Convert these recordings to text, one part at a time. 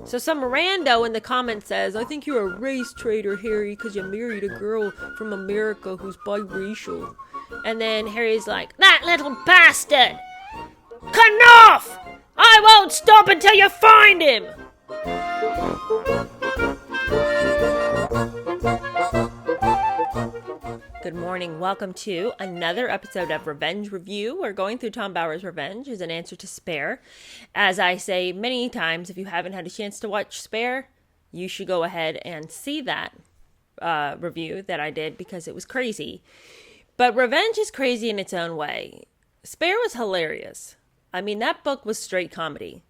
So some rando in the comments says, I think you're a race traitor, Harry, because you married a girl from America who's biracial. And then Harry's like, that little bastard! Knopf! I won't stop until you find him! Good morning. Welcome to another episode of Revenge Review. We're going through Tom Bower's Revenge as an answer to Spare. As I say many times, if you haven't had a chance to watch Spare, you should go ahead and see that review that I did because it was crazy. But Revenge is crazy in its own way. Spare was hilarious. I mean, that book was straight comedy.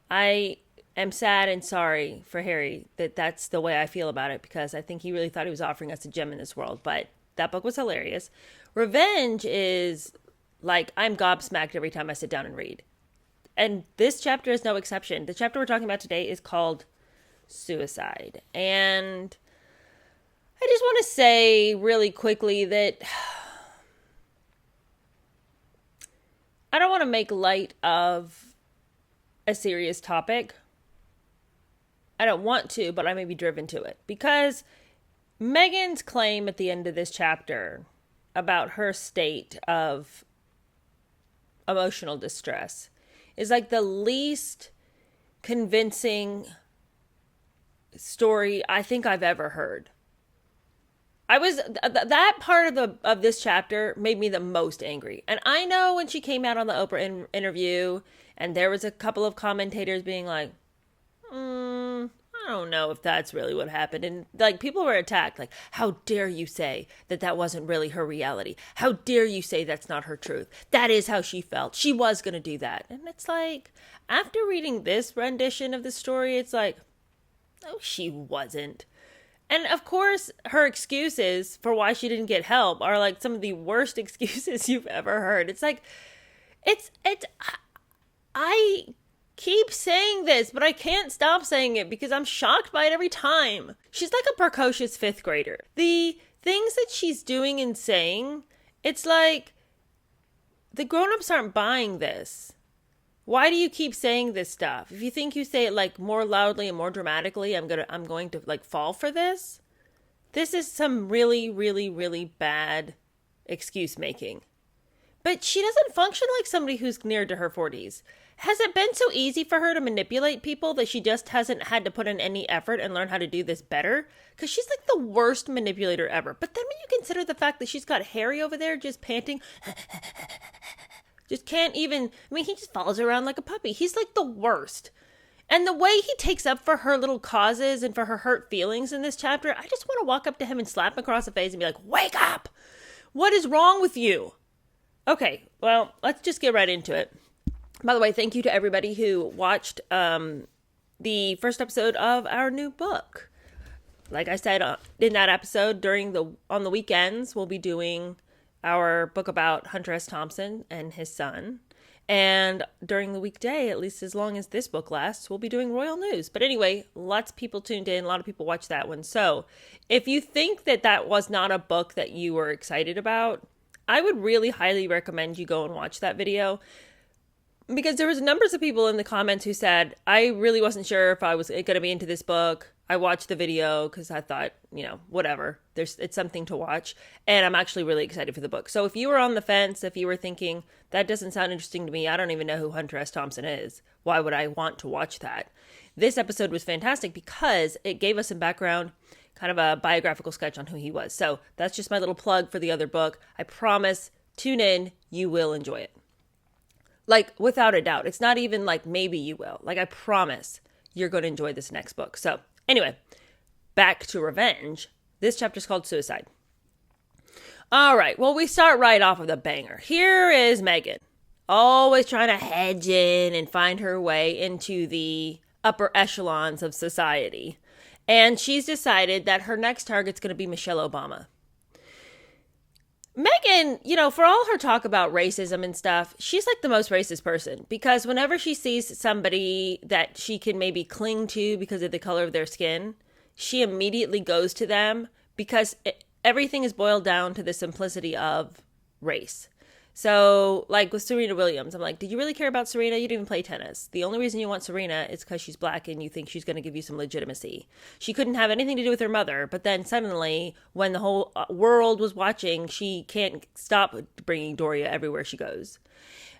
I am sad and sorry for Harry that that's the way I feel about it because I think he really thought he was offering us a gem in this world, but that book was hilarious. Revenge is like, I'm gobsmacked every time I sit down and read. And this chapter is no exception. The chapter we're talking about today is called Suicide. And I just want to say really quickly that I don't want to make light of a serious topic. I don't want to, but I may be driven to it. Because Meghan's claim at the end of this chapter about her state of emotional distress is like the least convincing story I think I've ever heard. That part of this chapter made me the most angry. And I know when she came out on the Oprah interview and there was a couple of commentators being like, I don't know if that's really what happened. And like people were attacked. Like, how dare you say that wasn't really her reality? How dare you say that's not her truth? That is how she felt. She was going to do that. And it's like, after reading this rendition of the story, it's like, no, she wasn't. And of course, her excuses for why she didn't get help are like some of the worst excuses you've ever heard. It's like, I keep saying this, but I can't stop saying it because I'm shocked by it every time. She's like a precocious fifth grader. The things that she's doing and saying, it's like the grown-ups aren't buying this. Why do you keep saying this stuff? If you think you say it like more loudly and more dramatically, I'm going to like fall for this. This is some really, really, really bad excuse making. But she doesn't function like somebody who's near to her 40s. Has it been so easy for her to manipulate people that she just hasn't had to put in any effort and learn how to do this better? Because she's like the worst manipulator ever. But then when you consider the fact that she's got Harry over there just panting, just can't even, I mean, he just follows around like a puppy. He's like the worst. And the way he takes up for her little causes and for her hurt feelings in this chapter, I just want to walk up to him and slap him across the face and be like, wake up! What is wrong with you? Okay, well, let's just get right into it. By the way, thank you to everybody who watched the first episode of our new book. Like I said in that episode, on the weekends, we'll be doing our book about Hunter S. Thompson and his son. And during the weekday, at least as long as this book lasts, we'll be doing Royal News. But anyway, lots of people tuned in. A lot of people watched that one. So if you think that was not a book that you were excited about, I would really highly recommend you go and watch that video. Because there was numbers of people in the comments who said, I really wasn't sure if I was going to be into this book. I watched the video because I thought, whatever. It's something to watch. And I'm actually really excited for the book. So if you were on the fence, if you were thinking, that doesn't sound interesting to me, I don't even know who Hunter S. Thompson is, why would I want to watch that? This episode was fantastic because it gave us some background, kind of a biographical sketch on who he was. So that's just my little plug for the other book. I promise, tune in, you will enjoy it. Like, without a doubt. It's not even like maybe you will. Like, I promise you're going to enjoy this next book. So, anyway, back to Revenge. This chapter is called Suicide. All right, well, we start right off with a banger. Here is Meghan, always trying to hedge in and find her way into the upper echelons of society. And she's decided that her next target's going to be Michelle Obama. Meghan, for all her talk about racism and stuff, she's like the most racist person because whenever she sees somebody that she can maybe cling to because of the color of their skin, she immediately goes to them because everything is boiled down to the simplicity of race. So, like with Serena Williams, I'm like, did you really care about Serena? You didn't even play tennis. The only reason you want Serena is because she's black and you think she's going to give you some legitimacy. She couldn't have anything to do with her mother, but then suddenly, when the whole world was watching, she can't stop bringing Doria everywhere she goes.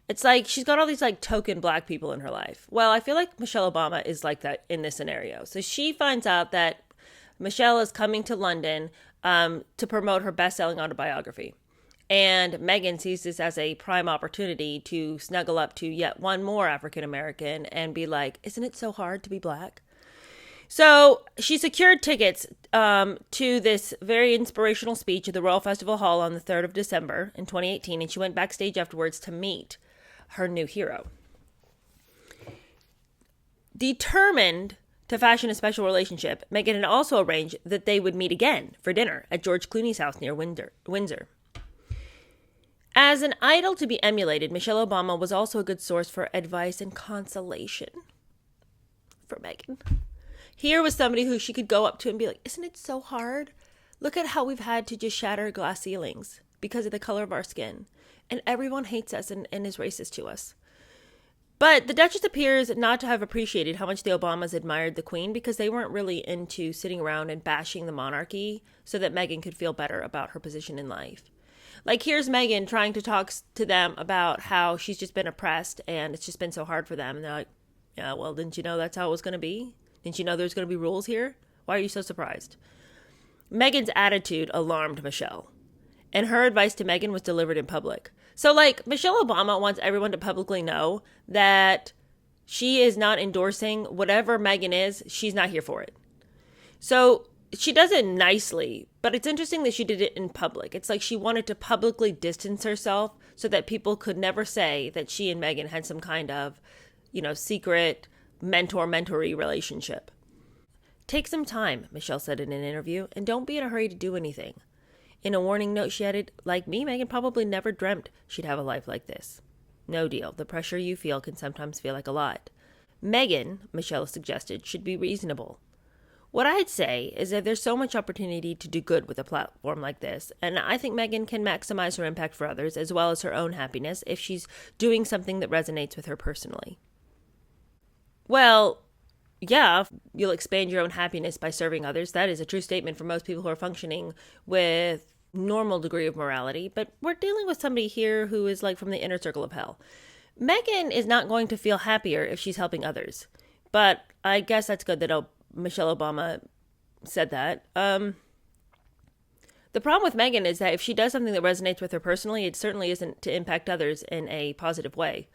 It's like she's got all these like token black people in her life. Well, I feel like Michelle Obama is like that in this scenario. So she finds out that Michelle is coming to London to promote her best-selling autobiography. And Meghan sees this as a prime opportunity to snuggle up to yet one more African American and be like, isn't it so hard to be black? So she secured tickets to this very inspirational speech at the Royal Festival Hall on the 3rd of December in 2018. And she went backstage afterwards to meet her new hero. Determined to fashion a special relationship, Meghan had also arranged that they would meet again for dinner at George Clooney's house near Windsor. As an idol to be emulated, Michelle Obama was also a good source for advice and consolation for Meghan. Here was somebody who she could go up to and be like, isn't it so hard? Look at how we've had to just shatter glass ceilings because of the color of our skin. And everyone hates us and is racist to us. But the Duchess appears not to have appreciated how much the Obamas admired the Queen because they weren't really into sitting around and bashing the monarchy so that Meghan could feel better about her position in life. Like, here's Meghan trying to talk to them about how she's just been oppressed and it's just been so hard for them. And they're like, yeah, well, didn't you know that's how it was going to be? Didn't you know there's going to be rules here? Why are you so surprised? Meghan's attitude alarmed Michelle. And her advice to Meghan was delivered in public. So, like, Michelle Obama wants everyone to publicly know that she is not endorsing whatever Meghan is. She's not here for it. So she does it nicely, but it's interesting that she did it in public. It's like she wanted to publicly distance herself so that people could never say that she and Meghan had some kind of, secret mentor-mentoree relationship. Take some time, Michelle said in an interview, and don't be in a hurry to do anything. In a warning note, she added, like me, Meghan probably never dreamt she'd have a life like this. No deal. The pressure you feel can sometimes feel like a lot. Meghan, Michelle suggested, should be reasonable. What I'd say is that there's so much opportunity to do good with a platform like this, and I think Meghan can maximize her impact for others as well as her own happiness if she's doing something that resonates with her personally. Well, yeah, you'll expand your own happiness by serving others. That is a true statement for most people who are functioning with normal degree of morality, but we're dealing with somebody here who is like from the inner circle of hell. Meghan is not going to feel happier if she's helping others, but I guess that's good that Michelle Obama said that. The problem with Meghan is that if she does something that resonates with her personally, it certainly isn't to impact others in a positive way.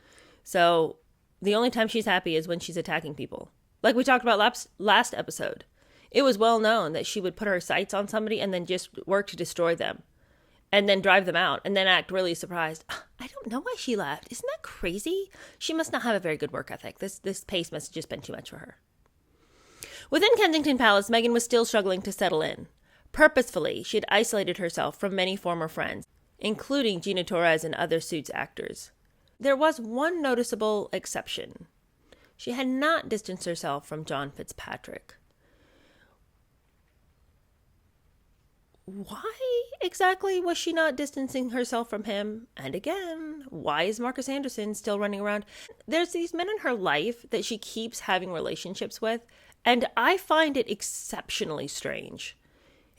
So the only time she's happy is when she's attacking people. Like we talked about last episode. It was well known that she would put her sights on somebody and then just work to destroy them and then drive them out and then act really surprised. I don't know why she left. Isn't that crazy? She must not have a very good work ethic. This pace must have just been too much for her. Within Kensington Palace, Meghan was still struggling to settle in. Purposefully, she had isolated herself from many former friends, including Gina Torres and other Suits actors. There was one noticeable exception. She had not distanced herself from John Fitzpatrick. Why exactly was she not distancing herself from him? And again, why is Marcus Anderson still running around? There's these men in her life that she keeps having relationships with, and I find it exceptionally strange.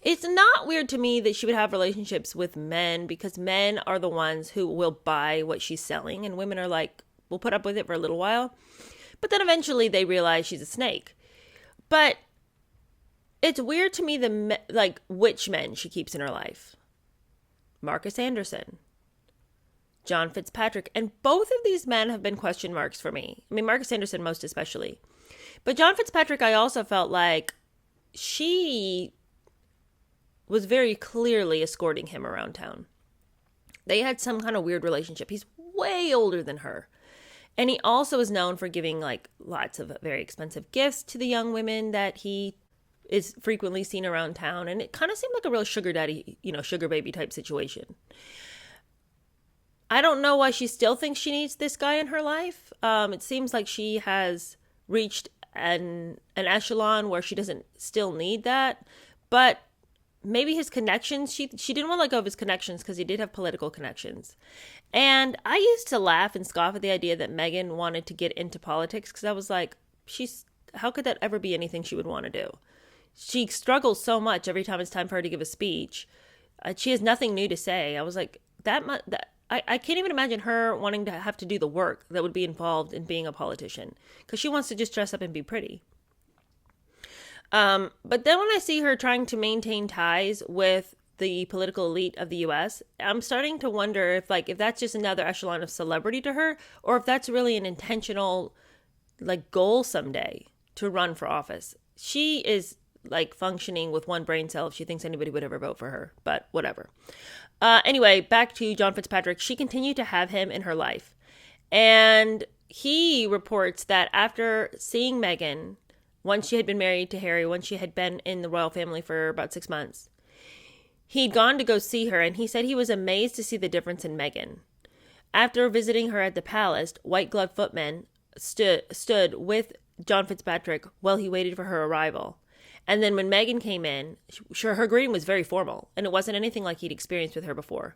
It's not weird to me that she would have relationships with men because men are the ones who will buy what she's selling, and women are like, we'll put up with it for a little while. But then eventually they realize she's a snake. But it's weird to me which men she keeps in her life. Marcus Anderson, John Fitzpatrick, and both of these men have been question marks for me. I mean, Marcus Anderson most especially. But John Fitzpatrick, I also felt like she was very clearly escorting him around town. They had some kind of weird relationship. He's way older than her. And he also is known for giving like lots of very expensive gifts to the young women that he is frequently seen around town. And it kind of seemed like a real sugar daddy, sugar baby type situation. I don't know why she still thinks she needs this guy in her life. It seems like she has reached an echelon where she doesn't still need that. But maybe his connections. She didn't want to let go of his connections because he did have political connections. And I used to laugh and scoff at the idea that Meghan wanted to get into politics because I was like, how could that ever be anything she would want to do? She struggles so much every time it's time for her to give a speech. She has nothing new to say. I was like, I can't even imagine her wanting to have to do the work that would be involved in being a politician because she wants to just dress up and be pretty. But then when I see her trying to maintain ties with the political elite of the US, I'm starting to wonder if that's just another echelon of celebrity to her, or if that's really an intentional goal someday to run for office. She is functioning with one brain cell if she thinks anybody would ever vote for her, but whatever. Anyway, back to John Fitzpatrick. She continued to have him in her life. And he reports that after seeing Meghan, once she had been married to Harry, once she had been in the royal family for about 6 months, he'd gone to go see her, and he said he was amazed to see the difference in Meghan. After visiting her at the palace, white-gloved footmen stood with John Fitzpatrick while he waited for her arrival. And then when Meghan came in, her greeting was very formal, and it wasn't anything like he'd experienced with her before.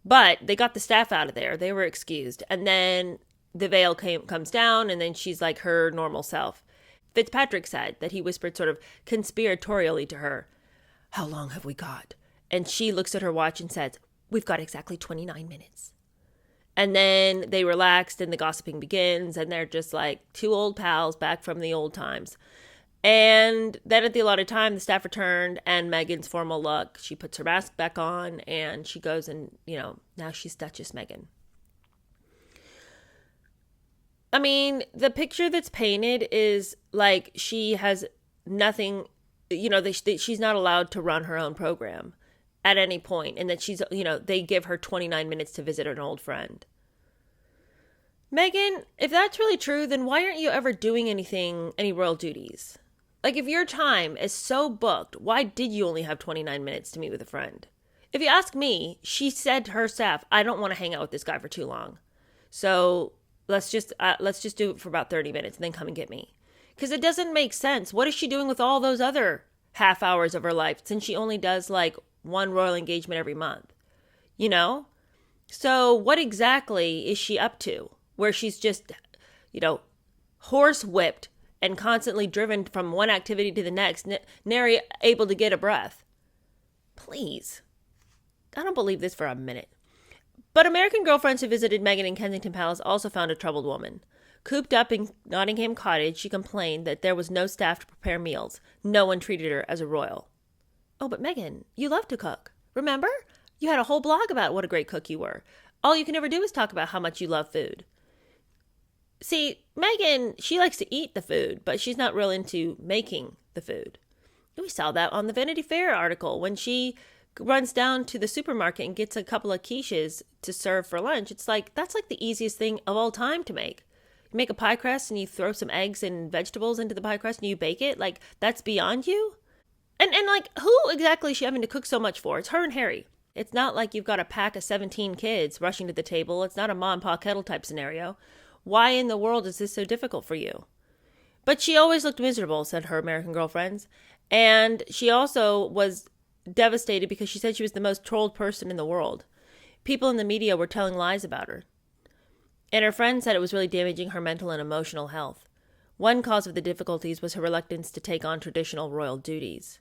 But they got the staff out of there. They were excused. And then the veil comes down, and then she's like her normal self. Fitzpatrick said that he whispered sort of conspiratorially to her, "How long have we got?" And she looks at her watch and says, "We've got exactly 29 minutes. And then they relaxed and the gossiping begins, and they're just like two old pals back from the old times. And then at the allotted time, the staff returned, and Meghan's formal look, she puts her mask back on, and she goes and, now she's Duchess Meghan. I mean, the picture that's painted is like she has nothing, she's not allowed to run her own program at any point, and that she's, they give her 29 minutes to visit an old friend. Meghan, if that's really true, then why aren't you ever doing any royal duties? If your time is so booked, why did you only have 29 minutes to meet with a friend? If you ask me, she said to her staff, "I don't want to hang out with this guy for too long. So let's just do it for about 30 minutes and then come and get me." Because it doesn't make sense. What is she doing with all those other half hours of her life since she only does one royal engagement every month? So what exactly is she up to where she's just, horse whipped and constantly driven from one activity to the next, nary able to get a breath? Please. I don't believe this for a minute. But American girlfriends who visited Meghan in Kensington Palace also found a troubled woman. Cooped up in Nottingham Cottage, she complained that there was no staff to prepare meals. No one treated her as a royal. Oh, but Meghan, you love to cook. Remember? You had a whole blog about what a great cook you were. All you can ever do is talk about how much you love food. See, Meghan, she likes to eat the food, but she's not real into making the food. We saw that on the Vanity Fair article when she runs down to the supermarket and gets a couple of quiches to serve for lunch. It's that's the easiest thing of all time to make. You make a pie crust and you throw some eggs and vegetables into the pie crust and you bake it. That's beyond you. And who exactly is she having to cook so much for? It's her and Harry. It's not like you've got a pack of 17 kids rushing to the table. It's not a Ma and Pa kettle type scenario. Why in the world is this so difficult for you? But she always looked miserable, said her American girlfriends. And she also was devastated because she said she was the most trolled person in the world. People in the media were telling lies about her. And her friends said it was really damaging her mental and emotional health. One cause of the difficulties was her reluctance to take on traditional royal duties.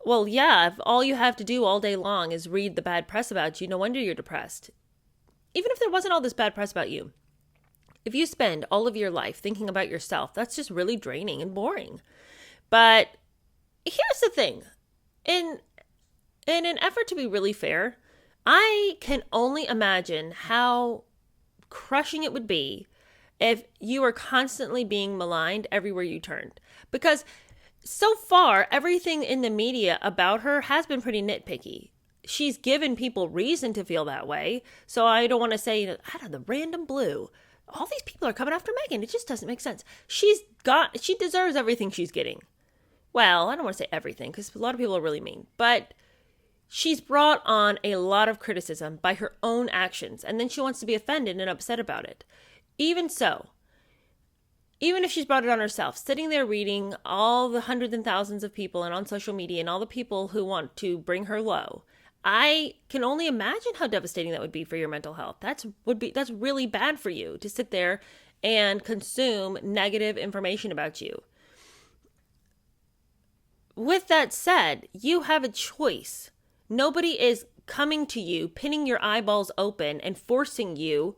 Well, yeah, if all you have to do all day long is read the bad press about you, no wonder you're depressed. Even if there wasn't all this bad press about you, if you spend all of your life thinking about yourself, that's just really draining and boring. But here's the thing. In an effort to be really fair, I can only imagine how crushing it would be if you were constantly being maligned everywhere you turned. Because so far, everything in the media about her has been pretty nitpicky. She's given people reason to feel that way. So I don't want to say, out of the random blue, all these people are coming after Meghan. It just doesn't make sense. She deserves everything she's getting. Well, I don't want to say everything because a lot of people are really mean. But she's brought on a lot of criticism by her own actions. And then she wants to be offended and upset about it. Even so, even if she's brought it on herself, sitting there reading all the hundreds and thousands of people and on social media and all the people who want to bring her low, I can only imagine how devastating that would be for your mental health. That's really bad for you to sit there and consume negative information about you. With that said, you have a choice. Nobody is coming to you, pinning your eyeballs open and forcing you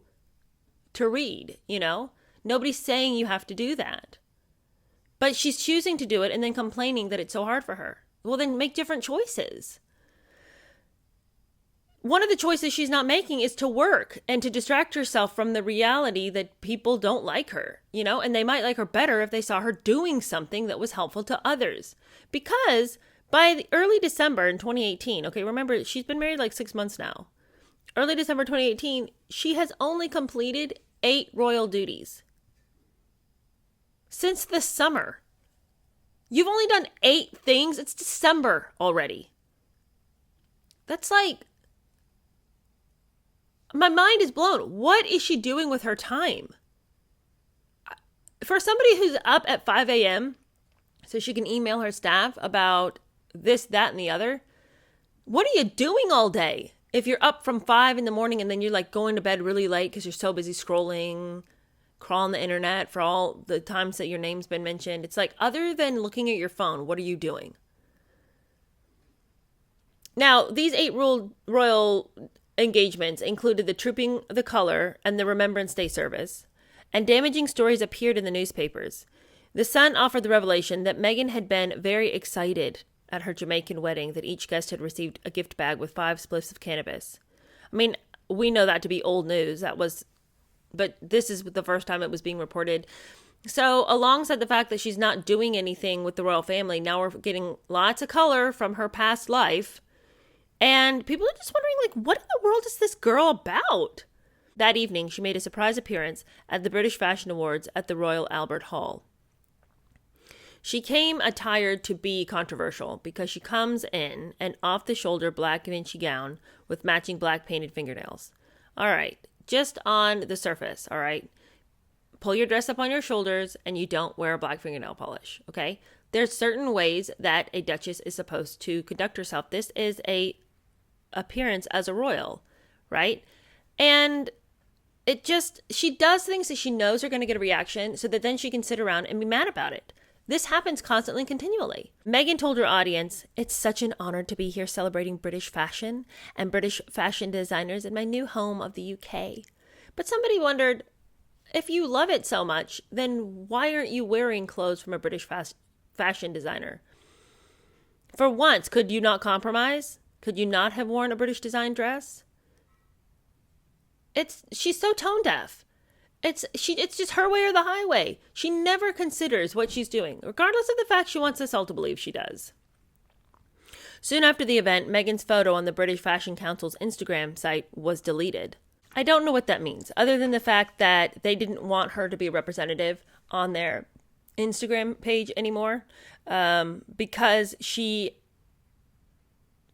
to read, Nobody's saying you have to do that. But she's choosing to do it and then complaining that it's so hard for her. Well, then make different choices. One of the choices she's not making is to work and to distract herself from the reality that people don't like her, and they might like her better if they saw her doing something that was helpful to others. Because by the early December in 2018, okay, remember, she's been married like 6 months now. Early December 2018, she has only completed 8 royal duties. Since the summer. You've only done 8 things. It's December already. That's like, my mind is blown. What is she doing with her time? For somebody who's up at 5 a.m. so she can email her staff about this, that, and the other, what are you doing all day? If you're up from 5 in the morning and then you're like going to bed really late because you're so busy scrolling, crawling the internet for all the times that your name's been mentioned. It's like, other than looking at your phone, what are you doing? Now, these 8 royal engagements included the Trooping the Color and the Remembrance Day service, and damaging stories appeared in the newspapers. The Sun offered the revelation that Meghan had been very excited at her Jamaican wedding that each guest had received a gift bag with 5 spliffs of cannabis. I mean, we know that to be old news. But this is the first time it was being reported. So alongside the fact that she's not doing anything with the royal family, now we're getting lots of color from her past life. And people are just wondering, like, what in the world is this girl about? That evening, she made a surprise appearance at the British Fashion Awards at the Royal Albert Hall. She came attired to be controversial because she comes in an off-the-shoulder black Vinci gown with matching black painted fingernails. All right, just on the surface, all right? Pull your dress up on your shoulders and you don't wear black fingernail polish, okay? There's certain ways that a duchess is supposed to conduct herself. This is a appearance as a royal, right? And she does things that she knows are going to get a reaction so that then she can sit around and be mad about it. This happens constantly and continually. Meghan told her audience, "It's such an honor to be here celebrating British fashion and British fashion designers in my new home of the UK." But somebody wondered, if you love it so much, then why aren't you wearing clothes from a British fashion designer? For once, could you not compromise? Could you not have worn a British design dress? She's so tone deaf. It's just her way or the highway. She never considers what she's doing, regardless of the fact she wants us all to believe she does. Soon after the event, Meghan's photo on the British Fashion Council's Instagram site was deleted. I don't know what that means, other than the fact that they didn't want her to be a representative on their Instagram page anymore, because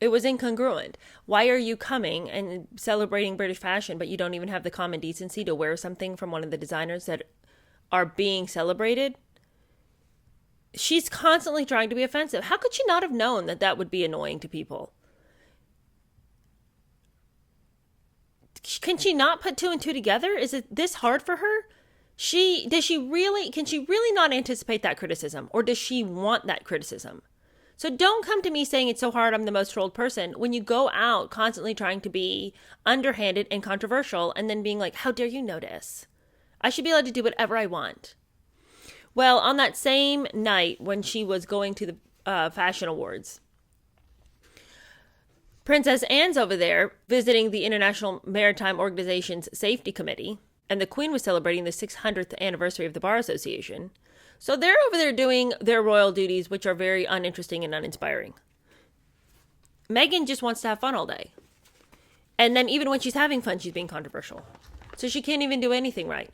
it was incongruent. Why are you coming and celebrating British fashion, but you don't even have the common decency to wear something from one of the designers that are being celebrated? She's constantly trying to be offensive. How could she not have known that that would be annoying to people? Can she not put 2 and 2 together? Is it this hard for her? Can she really not anticipate that criticism? Or does she want that criticism? So don't come to me saying it's so hard, I'm the most trolled person, when you go out constantly trying to be underhanded and controversial and then being like, how dare you notice? I should be allowed to do whatever I want. Well, on that same night when she was going to the fashion awards, Princess Anne's over there visiting the International Maritime Organization's Safety Committee, and the Queen was celebrating the 600th anniversary of the Bar Association. So they're over there doing their royal duties, which are very uninteresting and uninspiring. Meghan just wants to have fun all day. And then even when she's having fun, she's being controversial. So she can't even do anything right.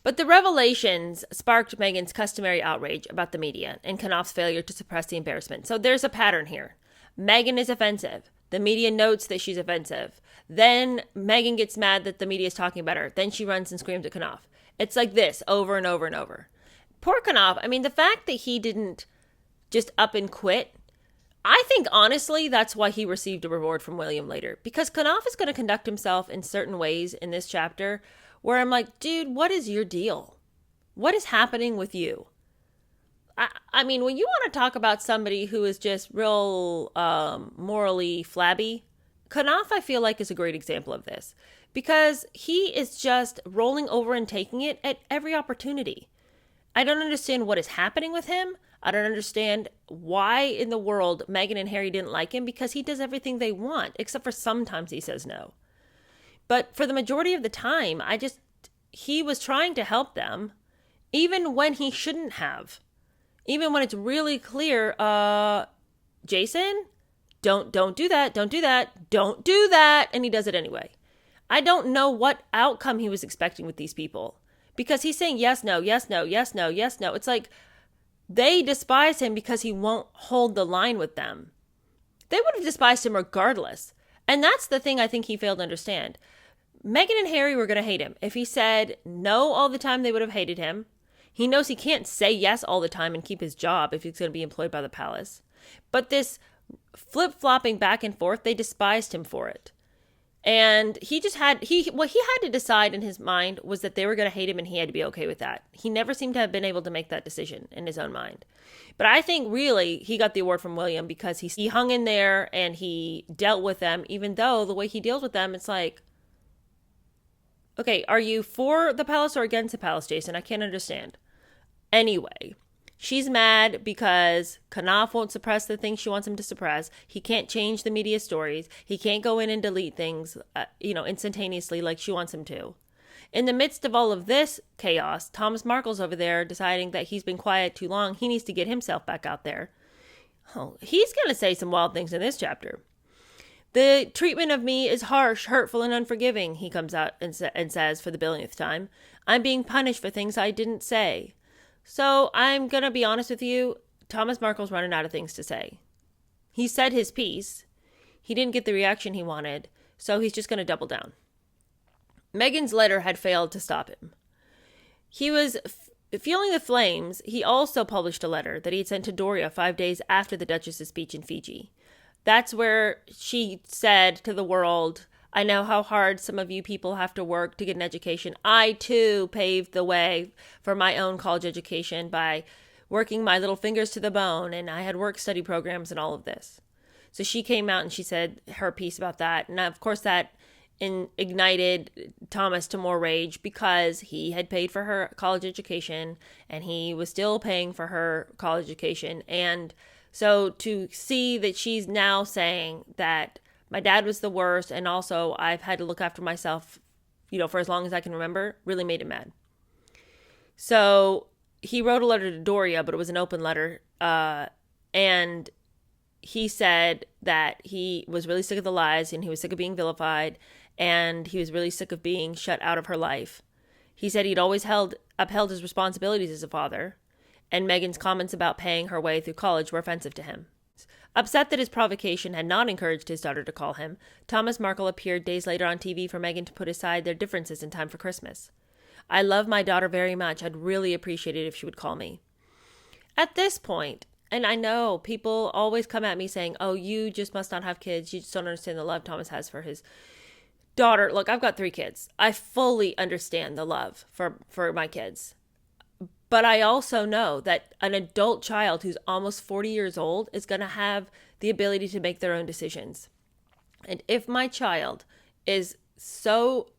But the revelations sparked Meghan's customary outrage about the media and Knopf's failure to suppress the embarrassment. So there's a pattern here. Meghan is offensive. The media notes that she's offensive. Then Meghan gets mad that the media is talking about her. Then she runs and screams at Knopf. It's like this over and over and over. Poor Knopf. I mean, the fact that he didn't just up and quit, I think honestly that's why he received a reward from William later. Because Knopf is going to conduct himself in certain ways in this chapter where I'm like, dude, what is your deal? What is happening with you? I mean, when you want to talk about somebody who is just real morally flabby, Knopf, I feel like, is a great example of this. Because he is just rolling over and taking it at every opportunity. I don't understand what is happening with him. I don't understand why in the world Meghan and Harry didn't like him, because he does everything they want, except for sometimes he says no. But for the majority of the time, he was trying to help them, even when he shouldn't have. Even when it's really clear, Jason, don't do that, don't do that, don't do that. And he does it anyway. I don't know what outcome he was expecting with these people. Because he's saying yes, no, yes, no, yes, no, yes, no. It's like they despise him because he won't hold the line with them. They would have despised him regardless. And that's the thing I think he failed to understand. Meghan and Harry were going to hate him. If he said no all the time, they would have hated him. He knows he can't say yes all the time and keep his job if he's going to be employed by the palace. But this flip-flopping back and forth, they despised him for it. And he had to decide in his mind was that they were going to hate him, and he had to be okay with that. He never seemed to have been able to make that decision in his own mind. But I think really he got the award from William because he hung in there and he dealt with them, even though the way he deals with them, it's like, okay, are you for the palace or against the palace, Jason? I can't understand. Anyway, she's mad because Knopf won't suppress the things she wants him to suppress. He can't change the media stories. He can't go in and delete things, instantaneously like she wants him to. In the midst of all of this chaos, Thomas Markle's over there deciding that he's been quiet too long. He needs to get himself back out there. Oh, he's going to say some wild things in this chapter. The treatment of me is harsh, hurtful, and unforgiving, he comes out and says for the billionth time. I'm being punished for things I didn't say. So I'm going to be honest with you, Thomas Markle's running out of things to say. He said his piece. He didn't get the reaction he wanted, so he's just going to double down. Meghan's letter had failed to stop him. He was fueling the flames. He also published a letter that he had sent to Doria 5 days after the Duchess's speech in Fiji. That's where she said to the world, I know how hard some of you people have to work to get an education. I, too, paved the way for my own college education by working my little fingers to the bone, and I had work-study programs and all of this. So she came out and she said her piece about that. And, of course, that ignited Thomas to more rage because he had paid for her college education, and he was still paying for her college education. And so to see that she's now saying that my dad was the worst, and also I've had to look after myself, for as long as I can remember, really made him mad. So he wrote a letter to Doria, but it was an open letter. And he said that he was really sick of the lies, and he was sick of being vilified, and he was really sick of being shut out of her life. He said he'd always upheld his responsibilities as a father, and Meghan's comments about paying her way through college were offensive to him. Upset that his provocation had not encouraged his daughter to call him, Thomas Markle appeared days later on TV for Meghan to put aside their differences in time for Christmas. I love my daughter very much. I'd really appreciate it if she would call me. At this point, and I know people always come at me saying, oh, you just must not have kids. You just don't understand the love Thomas has for his daughter. Look, I've got 3 kids. I fully understand the love for my kids. But I also know that an adult child who's almost 40 years old is going to have the ability to make their own decisions. And if my child is so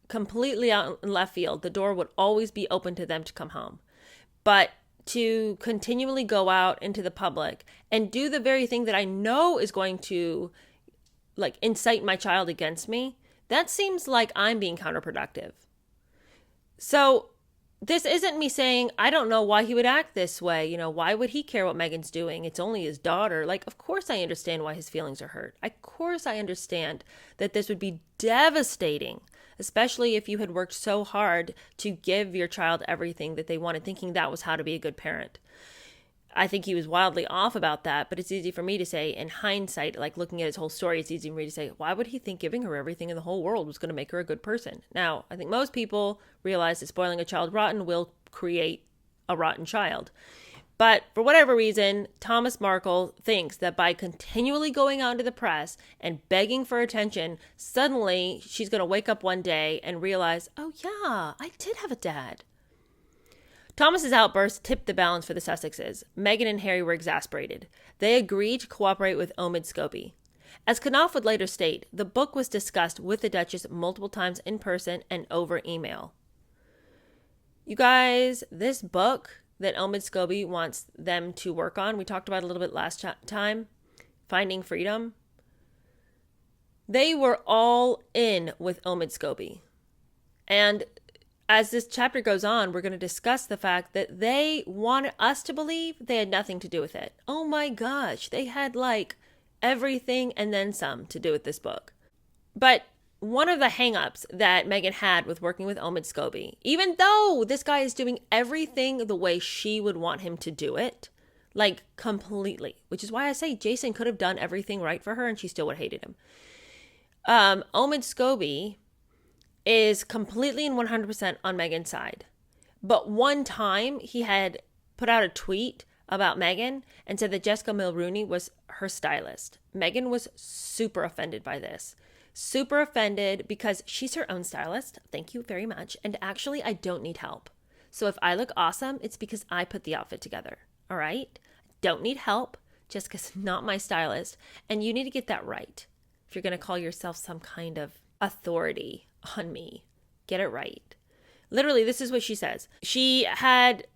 completely out in left field, the door would always be open to them to come home. But to continually go out into the public and do the very thing that I know is going to incite my child against me, that seems like I'm being counterproductive. So this isn't me saying, I don't know why he would act this way. Why would he care what Meghan's doing? It's only his daughter. Of course I understand why his feelings are hurt. Of course I understand that this would be devastating, especially if you had worked so hard to give your child everything that they wanted, thinking that was how to be a good parent. I think he was wildly off about that, but it's easy for me to say in hindsight, looking at his whole story, it's easy for me to say, why would he think giving her everything in the whole world was going to make her a good person? Now, I think most people realize that spoiling a child rotten will create a rotten child. But for whatever reason, Thomas Markle thinks that by continually going out to the press and begging for attention, suddenly she's going to wake up one day and realize, oh yeah, I did have a dad. Thomas's outburst tipped the balance for the Sussexes. Meghan and Harry were exasperated. They agreed to cooperate with Omid Scobie. As Knopf would later state, the book was discussed with the Duchess multiple times in person and over email. You guys, this book that Omid Scobie wants them to work on, we talked about it a little bit last time, Finding Freedom. They were all in with Omid Scobie. And as this chapter goes on, we're going to discuss the fact that they wanted us to believe they had nothing to do with it. Oh my gosh, they had like everything and then some to do with this book. But one of the hangups that Meghan had with working with Omid Scobie, even though this guy is doing everything the way she would want him to do it, like completely, which is why I say Jason could have done everything right for her and she still would have hated him. Omid Scobie is completely and 100% on Meghan's side. But one time he had put out a tweet about Meghan and said that Jessica Mulrooney was her stylist. Meghan was super offended by this. Super offended because she's her own stylist. Thank you very much. And actually, I don't need help. So if I look awesome, it's because I put the outfit together. All right? Don't need help. Jessica's not my stylist. And you need to get that right. If you're going to call yourself some kind of authority on me, get it right. Literally, this is what she says. She had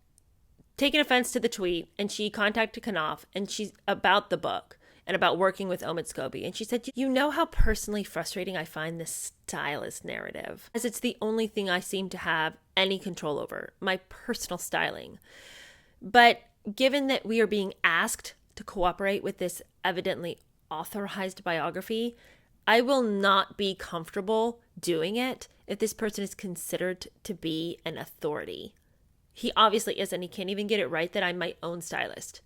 taken offense to the tweet and she contacted Knopf and she's about the book and about working with Omid Scobie. And she said, you know how personally frustrating I find this stylist narrative, as it's the only thing I seem to have any control over, my personal styling. But given that we are being asked to cooperate with this evidently authorized biography, I will not be comfortable doing it if this person is considered to be an authority. He obviously isn't. He can't even get it right that I'm my own stylist.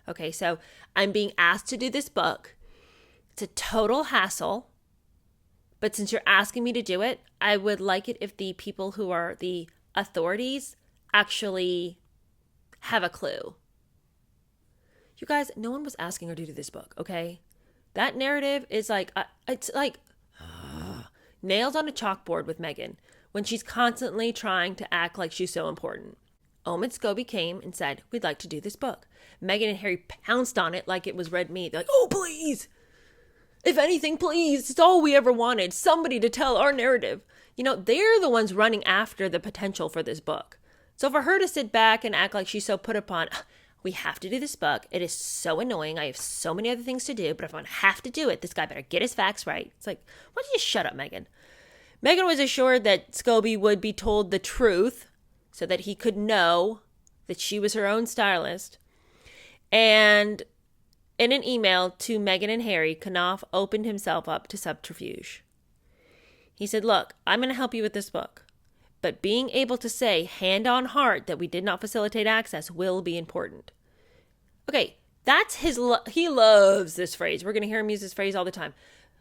Okay, so I'm being asked to do this book. It's a total hassle. But since you're asking me to do it, I would like it if the people who are the authorities actually have a clue. You guys, no one was asking her to do this book, okay? That narrative is like, it's like nails on a chalkboard with Meghan when she's constantly trying to act like she's so important. Omid Scobie came and said, we'd like to do this book. Meghan and Harry pounced on it like it was red meat. They're like, oh, please. If anything, please. It's all we ever wanted. Somebody to tell our narrative. You know, they're the ones running after the potential for this book. So for her to sit back and act like she's so put upon, we have to do this book. It is so annoying. I have so many other things to do, but if I have to do it, this guy better get his facts right. It's like, why don't you shut up, Meghan? Meghan was assured that Scobie would be told the truth so that he could know that she was her own stylist. And in an email to Meghan and Harry, Knopf opened himself up to subterfuge. He said, look, I'm going to help you with this book, but being able to say hand on heart that we did not facilitate access will be important. Okay, that's he loves this phrase. We're going to hear him use this phrase all the time.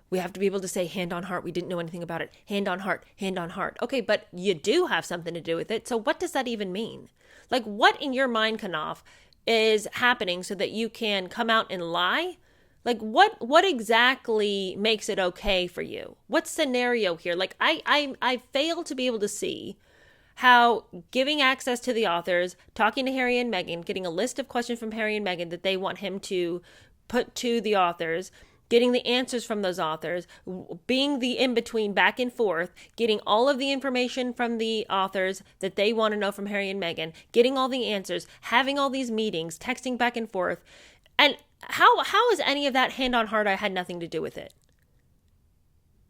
We have to be able to say hand on heart. We didn't know anything about it. Hand on heart, hand on heart. Okay, but you do have something to do with it. So what does that even mean? Like, what in your mind, Knopf, is happening so that you can come out and lie? Like, what exactly makes it okay for you? What scenario here? Like, I fail to be able to see how giving access to the authors, talking to Harry and Meghan, getting a list of questions from Harry and Meghan that they want him to put to the authors, getting the answers from those authors, being the in-between back and forth, getting all of the information from the authors that they want to know from Harry and Meghan, getting all the answers, having all these meetings, texting back and forth. And how is any of that hand on heart? I had nothing to do with it.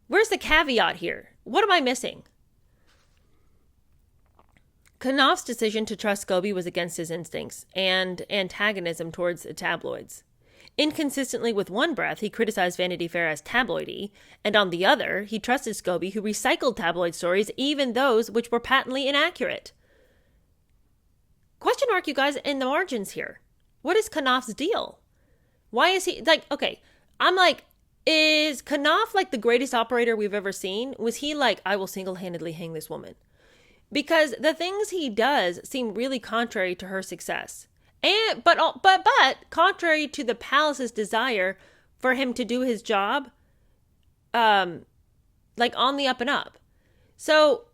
Where's the caveat here? What am I missing? Knopf's decision to trust Scobie was against his instincts and antagonism towards the tabloids. Inconsistently with one breath, he criticized Vanity Fair as tabloidy, and on the other, he trusted Scobie, who recycled tabloid stories, even those which were patently inaccurate. Question mark, you guys, in the margins here. What is Knopf's deal? Why is he, like, okay, I'm like, is Knopf like the greatest operator we've ever seen? Was he like, I will single-handedly hang this woman? because the things he does seem really contrary to her success. And but contrary to the palace's desire for him to do his job, like on the up and up. So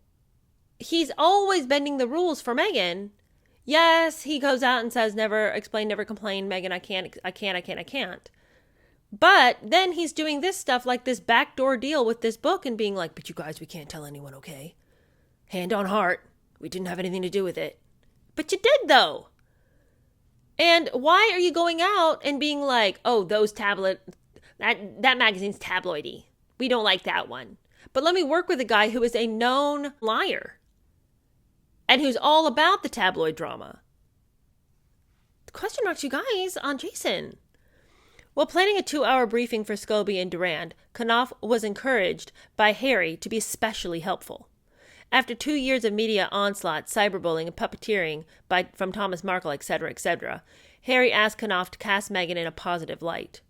he's always bending the rules for Meghan. Yes, he goes out and says, never explain, never complain, Meghan, I can't. But then he's doing this stuff like this backdoor deal with this book and being like, but you guys, we can't tell anyone, okay? Hand on heart, we didn't have anything to do with it. But you did, though. And why are you going out and being like, oh, that magazine's tabloidy. We don't like that one. But let me work with a guy who is a known liar and who's all about the tabloid drama. Question marks, you guys, on Jason. While planning a 2-hour briefing for Scobie and Durand, Knopf was encouraged by Harry to be especially helpful. After 2 years of media onslaught, cyberbullying, and puppeteering from Thomas Markle, etc., Harry asked Knopf to cast Meghan in a positive light.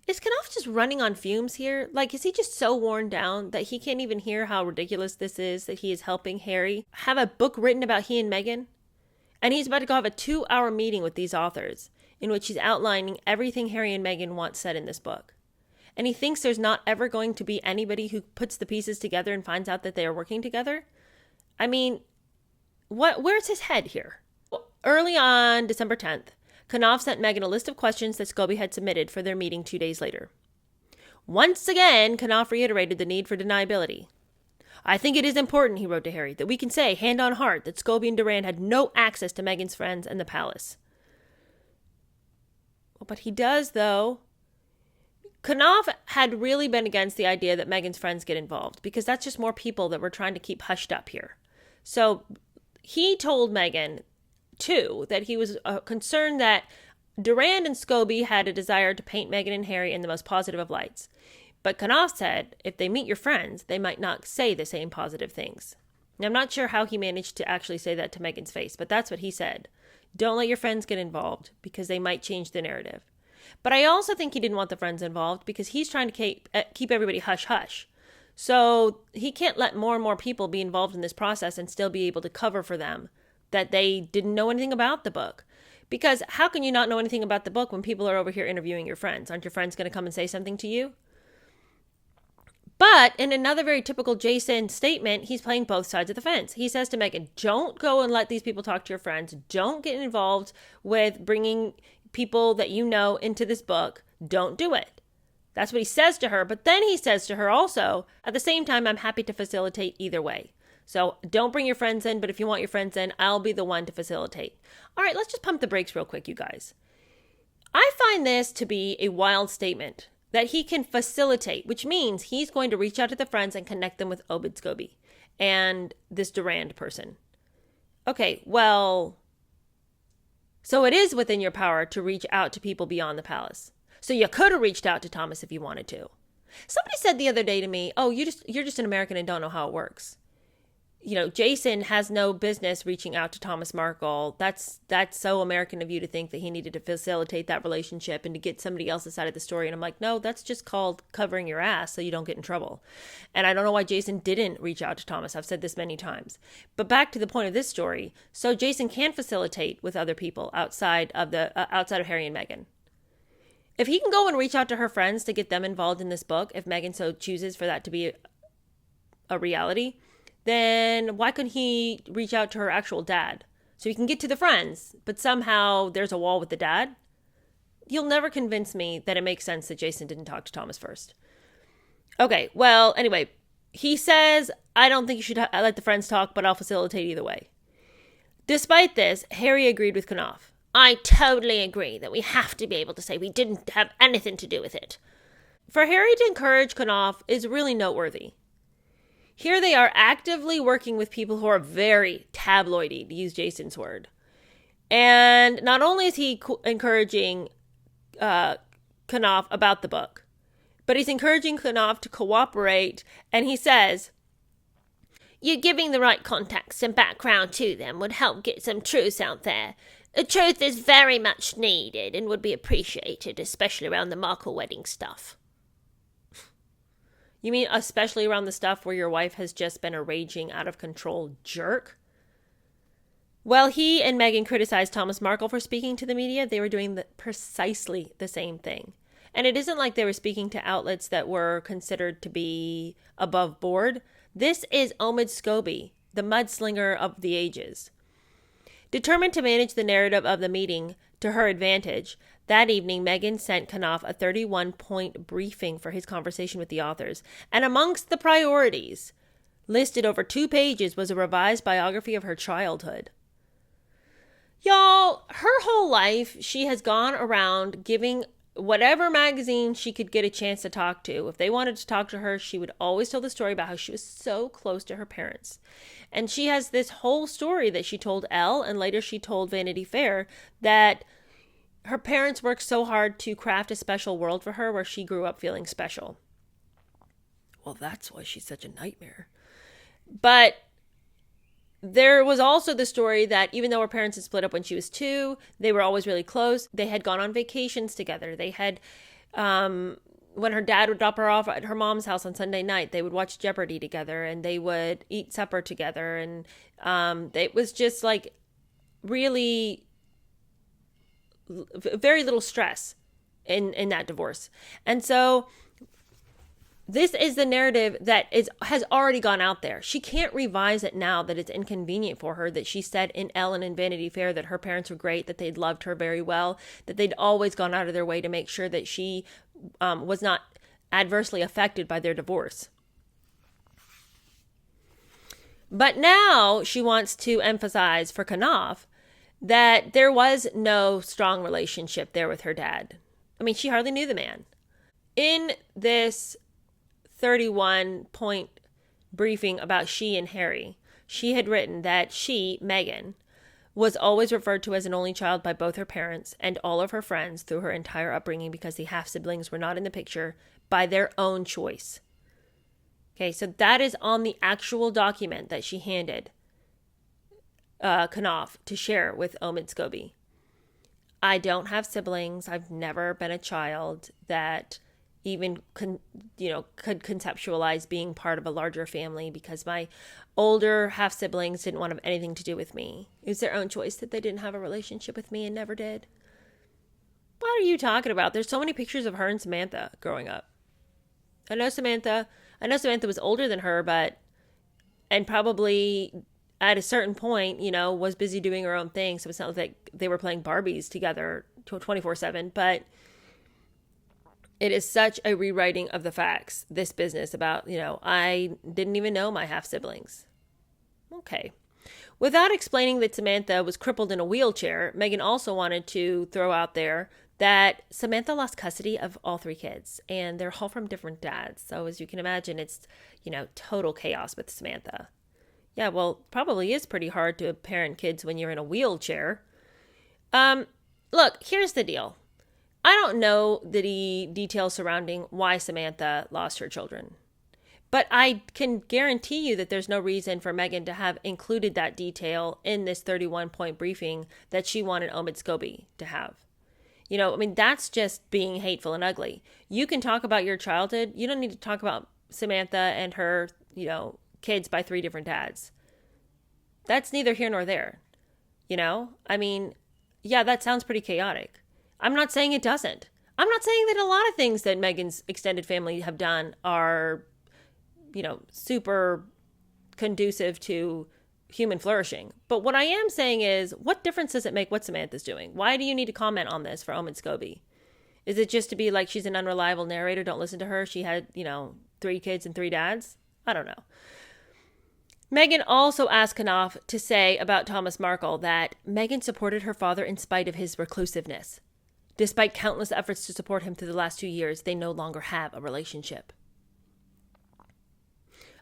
Is Knopf just running on fumes here? Like, is he just so worn down that he can't even hear how ridiculous this is that he is helping Harry have a book written about he and Meghan? And he's about to go have a 2-hour meeting with these authors in which he's outlining everything Harry and Meghan want said in this book. And he thinks there's not ever going to be anybody who puts the pieces together and finds out that they are working together? I mean, where's his head here? Early on December 10th, Knopf sent Meghan a list of questions that Scobie had submitted for their meeting 2 days later. Once again, Knopf reiterated the need for deniability. I think it is important, he wrote to Harry, that we can say, hand on heart, that Scobie and Durand had no access to Meghan's friends and the palace. Well, but he does, though. Knopf had really been against the idea that Meghan's friends get involved because that's just more people that we're trying to keep hushed up here. So he told Meghan, too, that he was concerned that Durand and Scobie had a desire to paint Meghan and Harry in the most positive of lights. But Knopf said if they meet your friends, they might not say the same positive things. Now, I'm not sure how he managed to actually say that to Meghan's face, but that's what he said. Don't let your friends get involved because they might change the narrative. But I also think he didn't want the friends involved because he's trying to keep everybody hush-hush. So he can't let more and more people be involved in this process and still be able to cover for them that they didn't know anything about the book. Because how can you not know anything about the book when people are over here interviewing your friends? Aren't your friends going to come and say something to you? But in another very typical Jason statement, he's playing both sides of the fence. He says to Meghan, don't go and let these people talk to your friends. Don't get involved with bringing people that you know into this book. Don't do it. That's what he says to her. But then he says to her also, at the same time, I'm happy to facilitate either way. So don't bring your friends in, but if you want your friends in, I'll be the one to facilitate. All right, let's just pump the brakes real quick, you guys. I find this to be a wild statement that he can facilitate, which means he's going to reach out to the friends and connect them with Obed Scobie and this Durand person. Okay, well, so it is within your power to reach out to people beyond the palace. So you could have reached out to Thomas if you wanted to. Somebody said the other day to me, oh, you're just an American and don't know how it works. You know, Jason has no business reaching out to Thomas Markle. That's so American of you to think that he needed to facilitate that relationship and to get somebody else's side of the story. And I'm like, no, that's just called covering your ass so you don't get in trouble. And I don't know why Jason didn't reach out to Thomas. I've said this many times. But back to the point of this story. So Jason can facilitate with other people outside of Harry and Meghan. If he can go and reach out to her friends to get them involved in this book, if Meghan so chooses for that to be a reality, then why couldn't he reach out to her actual dad? So he can get to the friends, but somehow there's a wall with the dad? You'll never convince me that it makes sense that Jason didn't talk to Thomas first. Okay, well, anyway, he says, I don't think you should let the friends talk, but I'll facilitate either way. Despite this, Harry agreed with Knopf. I totally agree that we have to be able to say we didn't have anything to do with it. For Harry to encourage Knopf is really noteworthy. Here they are actively working with people who are very tabloidy, to use Jason's word. And not only is he encouraging Knopf about the book, but he's encouraging Knopf to cooperate. And he says, you're giving the right context and background to them would help get some truth out there. The truth is very much needed and would be appreciated, especially around the Markle wedding stuff. You mean especially around the stuff where your wife has just been a raging, out of control jerk? While he and Meghan criticized Thomas Markle for speaking to the media, they were doing precisely the same thing. And it isn't like they were speaking to outlets that were considered to be above board. This is Omid Scobie, the mudslinger of the ages. Determined to manage the narrative of the meeting to her advantage, that evening Meghan sent Knopf a 31-point briefing for his conversation with the authors. And amongst the priorities, listed over 2 pages, was a revised biography of her childhood. Y'all, her whole life, she has gone around giving whatever magazine she could get a chance to talk to. If they wanted to talk to her, she would always tell the story about how she was so close to her parents. And she has this whole story that she told Elle, and later she told Vanity Fair, that her parents worked so hard to craft a special world for her where she grew up feeling special. Well, that's why she's such a nightmare. But there was also the story that even though her parents had split up when she was 2, they were always really close. They had gone on vacations together. They had, when her dad would drop her off at her mom's house on Sunday night, they would watch Jeopardy together and they would eat supper together. And it was just like really very little stress in that divorce. And so this is the narrative that has already gone out there. She can't revise it now that it's inconvenient for her, that she said in Ellen and Vanity Fair that her parents were great, that they'd loved her very well, that they'd always gone out of their way to make sure that she was not adversely affected by their divorce. But now she wants to emphasize for Knopf that there was no strong relationship there with her dad. I mean, she hardly knew the man. In this 31-point briefing about she and Harry, she had written that she, Meghan, was always referred to as an only child by both her parents and all of her friends through her entire upbringing because the half-siblings were not in the picture by their own choice. Okay, so that is on the actual document that she handed Knopf to share with Omid Scobie. I don't have siblings. I've never been a child that even could conceptualize being part of a larger family because my older half siblings didn't want to have anything to do with me. It was their own choice that they didn't have a relationship with me and never did. What are you talking about? There's so many pictures of her and Samantha growing up. I know Samantha was older than her, and probably at a certain point, was busy doing her own thing. So it's not like they were playing Barbies together 24/7, but it is such a rewriting of the facts, this business about, I didn't even know my half-siblings. Okay. Without explaining that Samantha was crippled in a wheelchair, Meghan also wanted to throw out there that Samantha lost custody of all 3 kids, and they're all from different dads. So as you can imagine, it's, total chaos with Samantha. Yeah, well, probably is pretty hard to parent kids when you're in a wheelchair. Look, here's the deal. I don't know the details surrounding why Samantha lost her children, but I can guarantee you that there's no reason for Meghan to have included that detail in this 31-point briefing that she wanted Omid Scobie to have. That's just being hateful and ugly. You can talk about your childhood. You don't need to talk about Samantha and her, kids by 3 different dads. That's neither here nor there. Yeah, that sounds pretty chaotic. I'm not saying it doesn't. I'm not saying that a lot of things that Meghan's extended family have done are, super conducive to human flourishing. But what I am saying is, what difference does it make what Samantha's doing? Why do you need to comment on this for Omid Scobie? Is it just to be like she's an unreliable narrator? Don't listen to her. She had, 3 kids and 3 dads? I don't know. Meghan also asked Knopf to say about Thomas Markle that Meghan supported her father in spite of his reclusiveness. Despite countless efforts to support him through the last 2 years, they no longer have a relationship.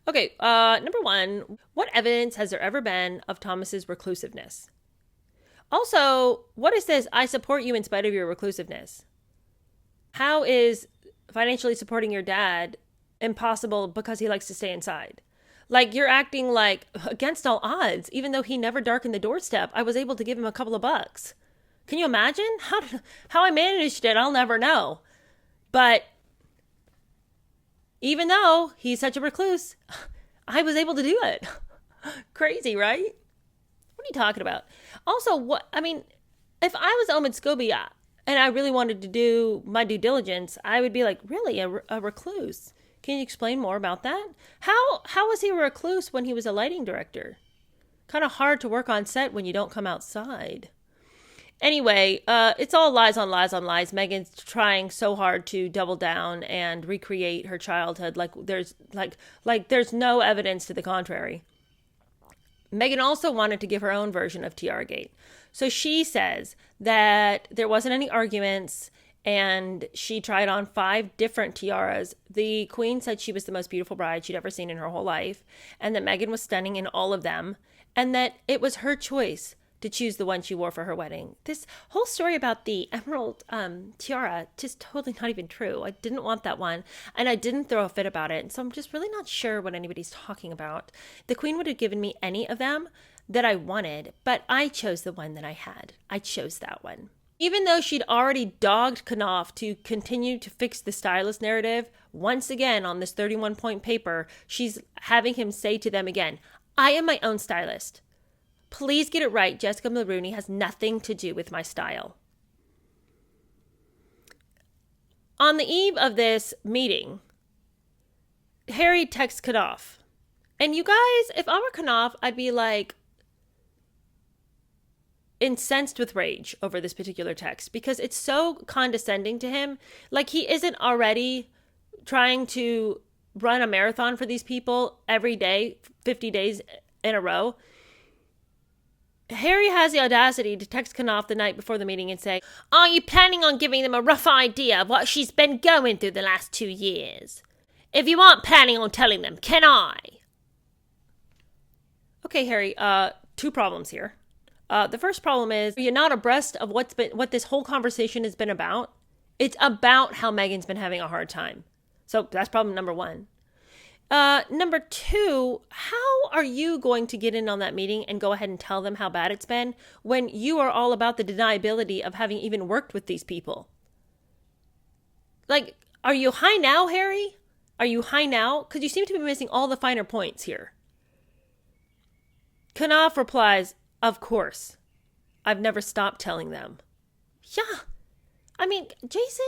Okay, number 1, what evidence has there ever been of Thomas's reclusiveness? Also, what is this, I support you in spite of your reclusiveness? How is financially supporting your dad impossible because he likes to stay inside? Like, you're acting like against all odds, even though he never darkened the doorstep, I was able to give him a couple of bucks. Can you imagine? How I managed it, I'll never know. But Even though he's such a recluse, I was able to do it. Crazy, right? What are you talking about? Also, if I was Omid Scobie and I really wanted to do my due diligence, I would be like, really, a recluse? Can you explain more about that? How was he a recluse when he was a lighting director? Kind of hard to work on set when you don't come outside. Anyway, it's all lies on lies on lies. Meghan's trying so hard to double down and recreate her childhood there's no evidence to the contrary. Meghan also wanted to give her own version of Tiaragate. So she says that there wasn't any arguments and she tried on 5 different tiaras. The Queen said she was the most beautiful bride she'd ever seen in her whole life, and that Meghan was stunning in all of them, and that it was her choice to choose the one she wore for her wedding. This whole story about the emerald tiara, just totally not even true. I didn't want that one, and I didn't throw a fit about it, so I'm just really not sure what anybody's talking about. The Queen would have given me any of them that I wanted, but I chose the one that I had. I chose that one. Even though she'd already dogged Knopf to continue to fix the stylist narrative, once again on this 31-point paper, she's having him say to them again, I am my own stylist. Please get it right. Jessica Mulrooney has nothing to do with my style. On the eve of this meeting, Harry texts Knopf. And you guys, if I were Knopf, I'd be like incensed with rage over this particular text because it's so condescending to him. Like he isn't already trying to run a marathon for these people every day, 50 days in a row. Harry has the audacity to text Knopf the night before the meeting and say, are you planning on giving them a rough idea of what she's been going through the last 2 years? If you aren't planning on telling them, can I? Okay, Harry, 2 problems here. The first problem is you're not abreast of what this whole conversation has been about. It's about how Meghan's been having a hard time. So that's problem number 1. Number 2, how are you going to get in on that meeting and go ahead and tell them how bad it's been when you are all about the deniability of having even worked with these people? Like, are you high now, Harry? Are you high now? Because you seem to be missing all the finer points here. Knopf replies, of course. I've never stopped telling them. Yeah. I mean, Jason,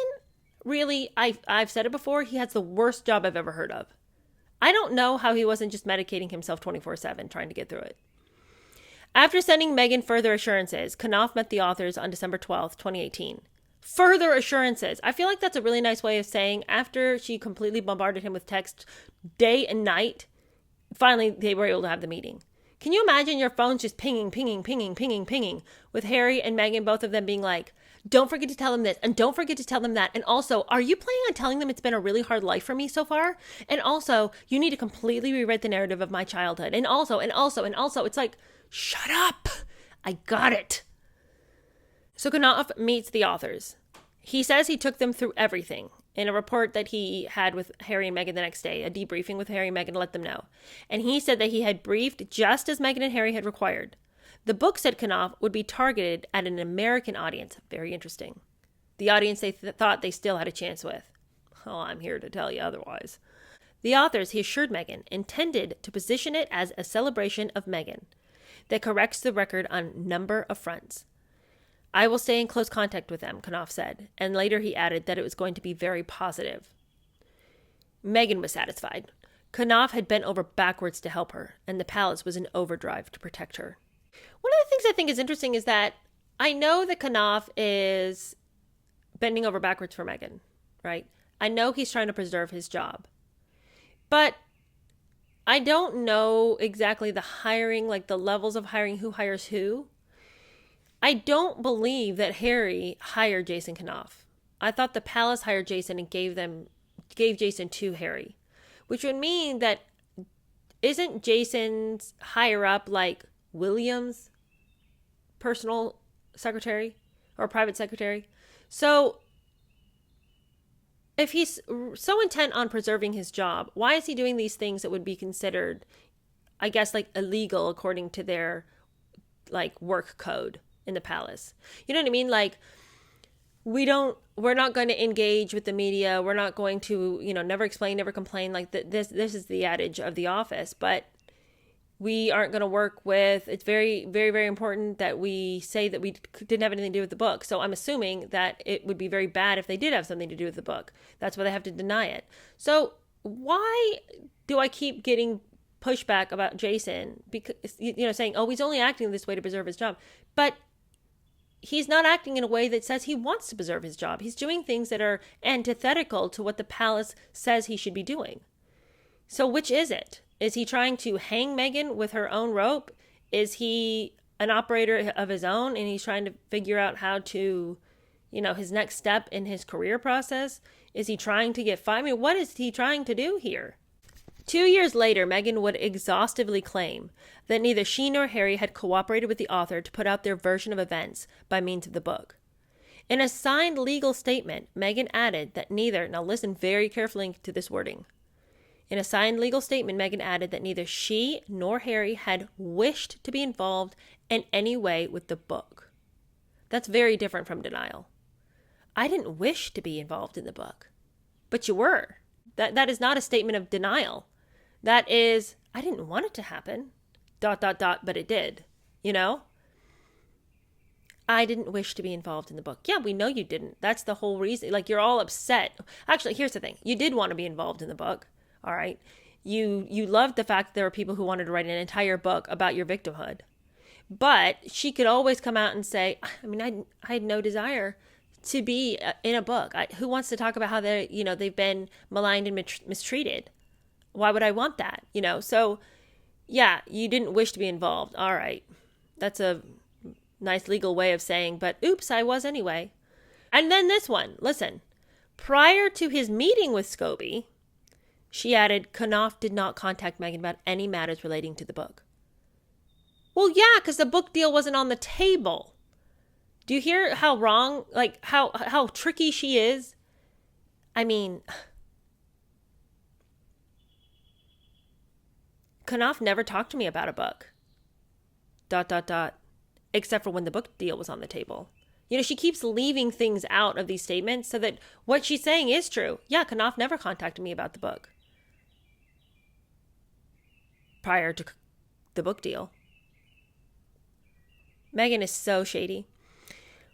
really, I've said it before, he has the worst job I've ever heard of. I don't know how he wasn't just medicating himself 24/7 trying to get through it. After sending Meghan further assurances, Knopf met the authors on December 12th, 2018. Further assurances. I feel like that's a really nice way of saying after she completely bombarded him with text day and night, finally they were able to have the meeting. Can you imagine your phone's just pinging, with Harry and Meghan, both of them being like, don't forget to tell them this, and don't forget to tell them that. And also, are you planning on telling them it's been a really hard life for me so far? And also, you need to completely rewrite the narrative of my childhood. And also, it's like, shut up. I got it. So Knopf meets the authors. He says he took them through everything in a report that he had with Harry and Meghan the next day, a debriefing with Harry and Meghan to let them know. And he said that he had briefed just as Meghan and Harry had required. The book, said Knopf, would be targeted at an American audience. Very interesting. The audience they thought they still had a chance with. Oh, I'm here to tell you otherwise. The authors, he assured Meghan, intended to position it as a celebration of Meghan that corrects the record on number of fronts. I will stay in close contact with them, Knopf said, and later he added that it was going to be very positive. Meghan was satisfied. Knopf had bent over backwards to help her, and the palace was in overdrive to protect her. One of the things I think is interesting is that I know that Knopf is bending over backwards for Meghan, right? I know he's trying to preserve his job. But I don't know exactly the hiring, like the levels of hiring, who hires who. I don't believe that Harry hired Jason Knopf. I thought the palace hired Jason and gave Jason to Harry, which would mean that isn't Jason's higher up like William's personal secretary or private secretary? So if he's so intent on preserving his job, why is he doing these things that would be considered, I guess, like illegal according to their like work code in the palace? You know what I mean? Like, we're not going to engage with the media. We're not going to, never explain, never complain. Like this is the adage of The Office, but we aren't going to work with, it's very, very, very important that we say that we didn't have anything to do with the book. So I'm assuming that it would be very bad if they did have something to do with the book. That's why they have to deny it. So why do I keep getting pushback about Jason? Because, saying, oh, he's only acting this way to preserve his job. But he's not acting in a way that says he wants to preserve his job. He's doing things that are antithetical to what the palace says he should be doing. So which is it? Is he trying to hang Meghan with her own rope? Is he an operator of his own and he's trying to figure out how to, his next step in his career process? Is he trying to get fired? I mean, what is he trying to do here? 2 years later, Meghan would exhaustively claim that neither she nor Harry had cooperated with the author to put out their version of events by means of the book. In a signed legal statement, Meghan added that neither, now listen very carefully to this wording. In a signed legal statement, Meghan added that neither she nor Harry had wished to be involved in any way with the book. That's very different from denial. I didn't wish to be involved in the book, but you were. That is not a statement of denial. That is, I didn't want it to happen, ... but it did, I didn't wish to be involved in the book. Yeah, we know you didn't. That's the whole reason. Like, you're all upset. Actually, here's the thing. You did want to be involved in the book. All right. You loved the fact that there were people who wanted to write an entire book about your victimhood. But she could always come out and say, I had no desire to be in a book. Who wants to talk about how they've been maligned and mistreated? Why would I want that? So yeah, you didn't wish to be involved. All right. That's a nice legal way of saying, but oops, I was anyway. And then this one, listen, prior to his meeting with Scobie, she added, Knopf did not contact Meghan about any matters relating to the book. Well, yeah, because the book deal wasn't on the table. Do you hear how wrong, like how tricky she is? I mean, Knopf never talked to me about a book. ... Except for when the book deal was on the table. She keeps leaving things out of these statements so that what she's saying is true. Yeah, Knopf never contacted me about the book prior to the book deal. Meghan is so shady.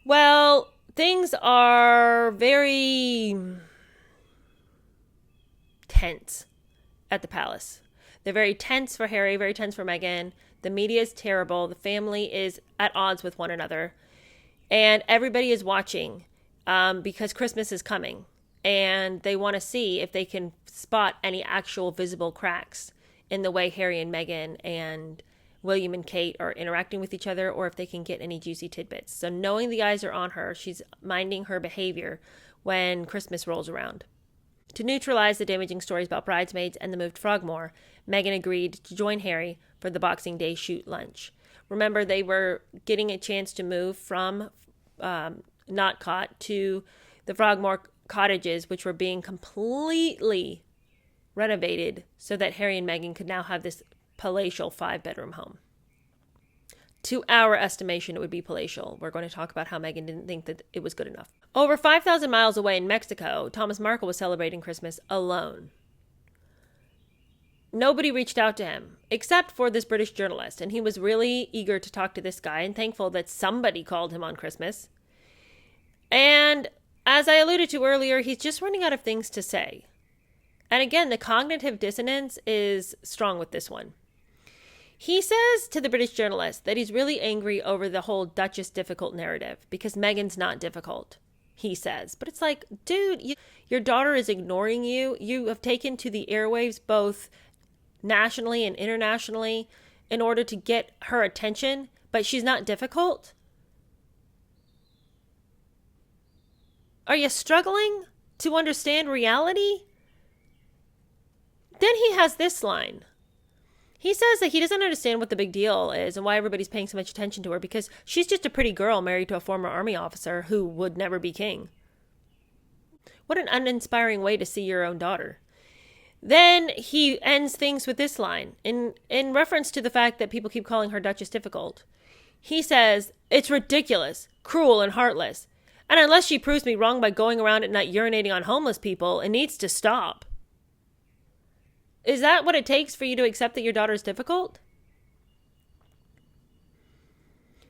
Well, things are very tense at the palace. They're very tense for Harry, very tense for Meghan. The media is terrible. The family is at odds with one another. And everybody is watching because Christmas is coming. And they want to see if they can spot any actual visible cracks in the way Harry and Meghan and William and Kate are interacting with each other, or if they can get any juicy tidbits. So knowing the eyes are on her, she's minding her behavior when Christmas rolls around. To neutralize the damaging stories about bridesmaids and the move to Frogmore, Meghan agreed to join Harry for the Boxing Day shoot lunch. Remember, they were getting a chance to move from Notcott to the Frogmore cottages, which were being completely renovated so that Harry and Meghan could now have this palatial 5-bedroom home. To our estimation, it would be palatial. We're going to talk about how Meghan didn't think that it was good enough. Over 5,000 miles away in Mexico, Thomas Markle was celebrating Christmas alone. Nobody reached out to him, except for this British journalist, and he was really eager to talk to this guy and thankful that somebody called him on Christmas. And as I alluded to earlier, he's just running out of things to say. And again, the cognitive dissonance is strong with this one. He says to the British journalist that he's really angry over the whole Duchess difficult narrative because Meghan's not difficult, he says. But it's like, dude, your daughter is ignoring you. You have taken to the airwaves both nationally and internationally in order to get her attention, but she's not difficult. Are you struggling to understand reality? Then he has this line. He says that he doesn't understand what the big deal is and why everybody's paying so much attention to her because she's just a pretty girl married to a former army officer who would never be king. What an uninspiring way to see your own daughter. Then he ends things with this line. In reference to the fact that people keep calling her Duchess difficult, he says, it's ridiculous, cruel, and heartless. And unless she proves me wrong by going around at night urinating on homeless people, it needs to stop. Is that what it takes for you to accept that your daughter is difficult?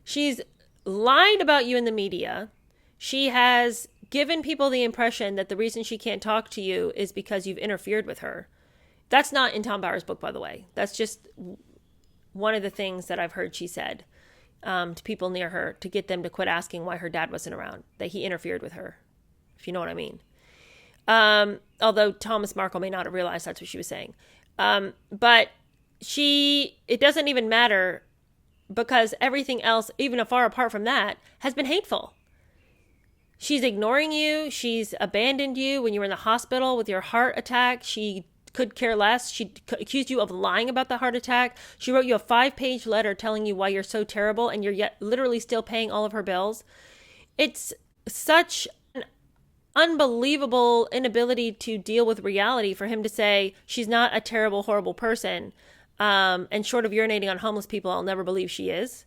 She's lied about you in the media. She has given people the impression that the reason she can't talk to you is because you've interfered with her. That's not in Tom Bower's book, by the way. That's just one of the things that I've heard she said to people near her to get them to quit asking why her dad wasn't around, that he interfered with her, if you know what I mean. Although Thomas Markle may not have realized that's what she was saying. But it doesn't even matter because everything else, even far apart from that, has been hateful. She's ignoring you. She's abandoned you when you were in the hospital with your heart attack. She could care less. She accused you of lying about the heart attack. She wrote you a 5-page letter telling you why you're so terrible, and you're yet literally still paying all of her bills. It's such an unbelievable inability to deal with reality for him to say she's not a terrible, horrible person. And short of urinating on homeless people, I'll never believe she is.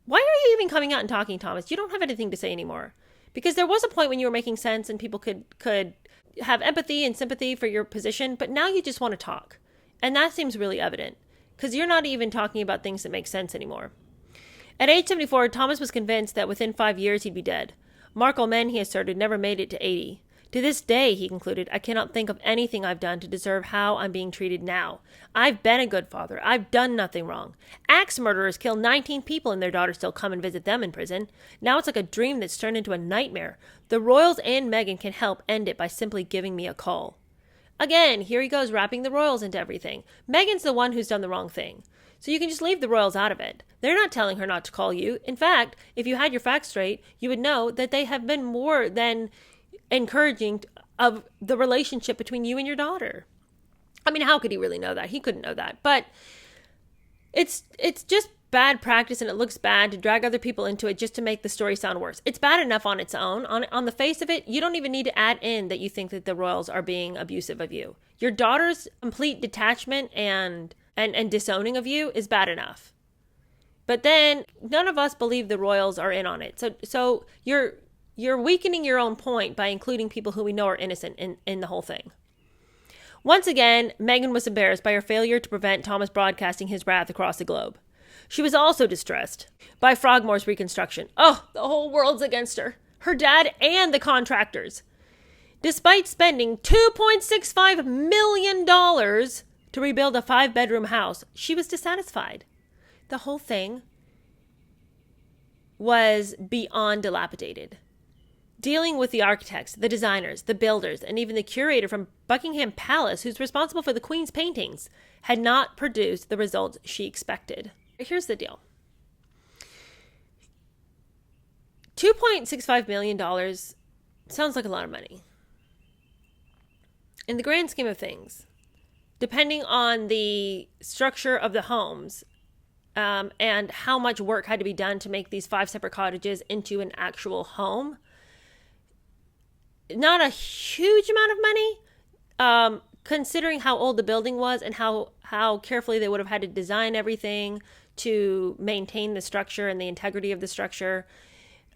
Why are you even coming out and talking, Thomas? You don't have anything to say anymore. Because there was a point when you were making sense and people could have empathy and sympathy for your position, but now you just want to talk. And that seems really evident, because you're not even talking about things that make sense anymore. At age 74, Thomas was convinced that within 5 years he'd be dead. Markle men, he asserted, never made it to 80. To this day, he concluded, I cannot think of anything I've done to deserve how I'm being treated now. I've been a good father. I've done nothing wrong. Axe murderers kill 19 people and their daughters still come and visit them in prison. Now it's like a dream that's turned into a nightmare. The royals and Meghan can help end it by simply giving me a call. Again, here he goes wrapping the royals into everything. Meghan's the one who's done the wrong thing. So you can just leave the royals out of it. They're not telling her not to call you. In fact, if you had your facts straight, you would know that they have been more than encouraging of the relationship between you and your daughter. I mean, how could he really know that? He couldn't know that. But it's just bad practice, and it looks bad to drag other people into it just to make the story sound worse. It's bad enough on its own. On the face of it, you don't even need to add in that you think that the royals are being abusive of you. Your daughter's complete detachment and disowning of you is bad enough. But then none of us believe the royals are in on it. So you're weakening your own point by including people who we know are innocent in the whole thing. Once again, Meghan was embarrassed by her failure to prevent Thomas broadcasting his wrath across the globe. She was also distressed by Frogmore's reconstruction. Oh, the whole world's against her. Her dad and the contractors. Despite spending $2.65 million to rebuild a 5-bedroom house, she was dissatisfied. The whole thing was beyond dilapidated. Dealing with the architects, the designers, the builders, and even the curator from Buckingham Palace, who's responsible for the Queen's paintings, had not produced the results she expected. Here's the deal. $2.65 million sounds like a lot of money. In the grand scheme of things, depending on the structure of the homes and how much work had to be done to make these 5 separate cottages into an actual home, not a huge amount of money, considering how old the building was and how carefully they would have had to design everything to maintain the structure and the integrity of the structure.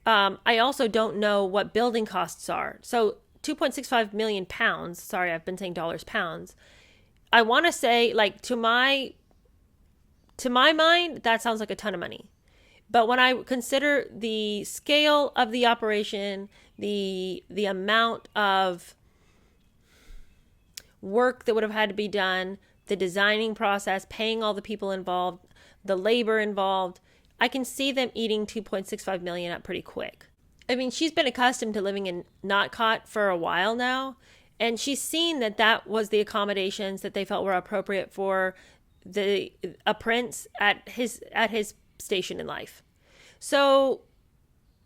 I also don't know what building costs are. So 2.65 million pounds, sorry, I've been saying dollars, pounds. I want to say, like, to my mind, that sounds like a ton of money. But when I consider the scale of the operation, the amount of work that would have had to be done, the designing process, paying all the people involved, the labor involved, I can see them eating 2.65 million up pretty quick. I mean, she's been accustomed to living in Notcott for a while now, and she's seen that was the accommodations that they felt were appropriate for a prince at his station in life. So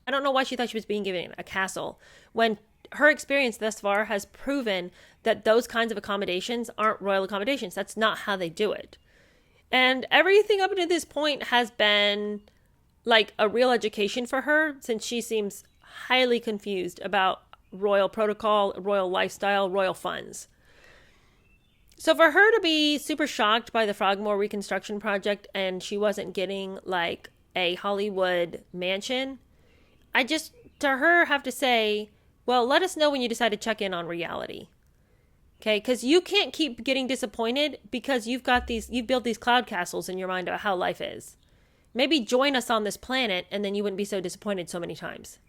I don't know why she thought she was being given a castle when her experience thus far has proven that those kinds of accommodations aren't royal accommodations. That's not how they do it. And everything up to this point has been like a real education for her, since she seems highly confused about royal protocol, royal lifestyle, royal funds. So for her to be super shocked by the Frogmore reconstruction project and she wasn't getting like a Hollywood mansion, I just to her have to say, well, let us know when you decide to check in on reality. Okay, because you can't keep getting disappointed because you've built these cloud castles in your mind about how life is. Maybe join us on this planet and then you wouldn't be so disappointed so many times.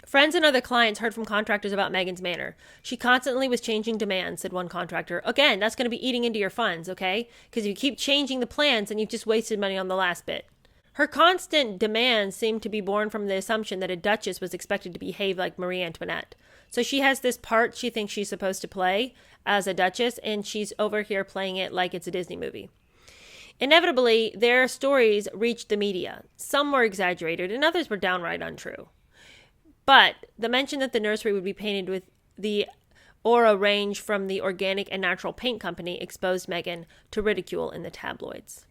Friends and other clients heard from contractors about Meghan's manner. She constantly was changing demands, said one contractor. Again, that's going to be eating into your funds, okay? Because if you keep changing the plans, then you've just wasted money on the last bit. Her constant demands seemed to be born from the assumption that a duchess was expected to behave like Marie Antoinette. So she has this part she thinks she's supposed to play as a duchess, and she's over here playing it like it's a Disney movie. Inevitably, their stories reached the media. Some were exaggerated, and others were downright untrue. But the mention that the nursery would be painted with the aura range from the organic and natural paint company exposed Meghan to ridicule in the tabloids.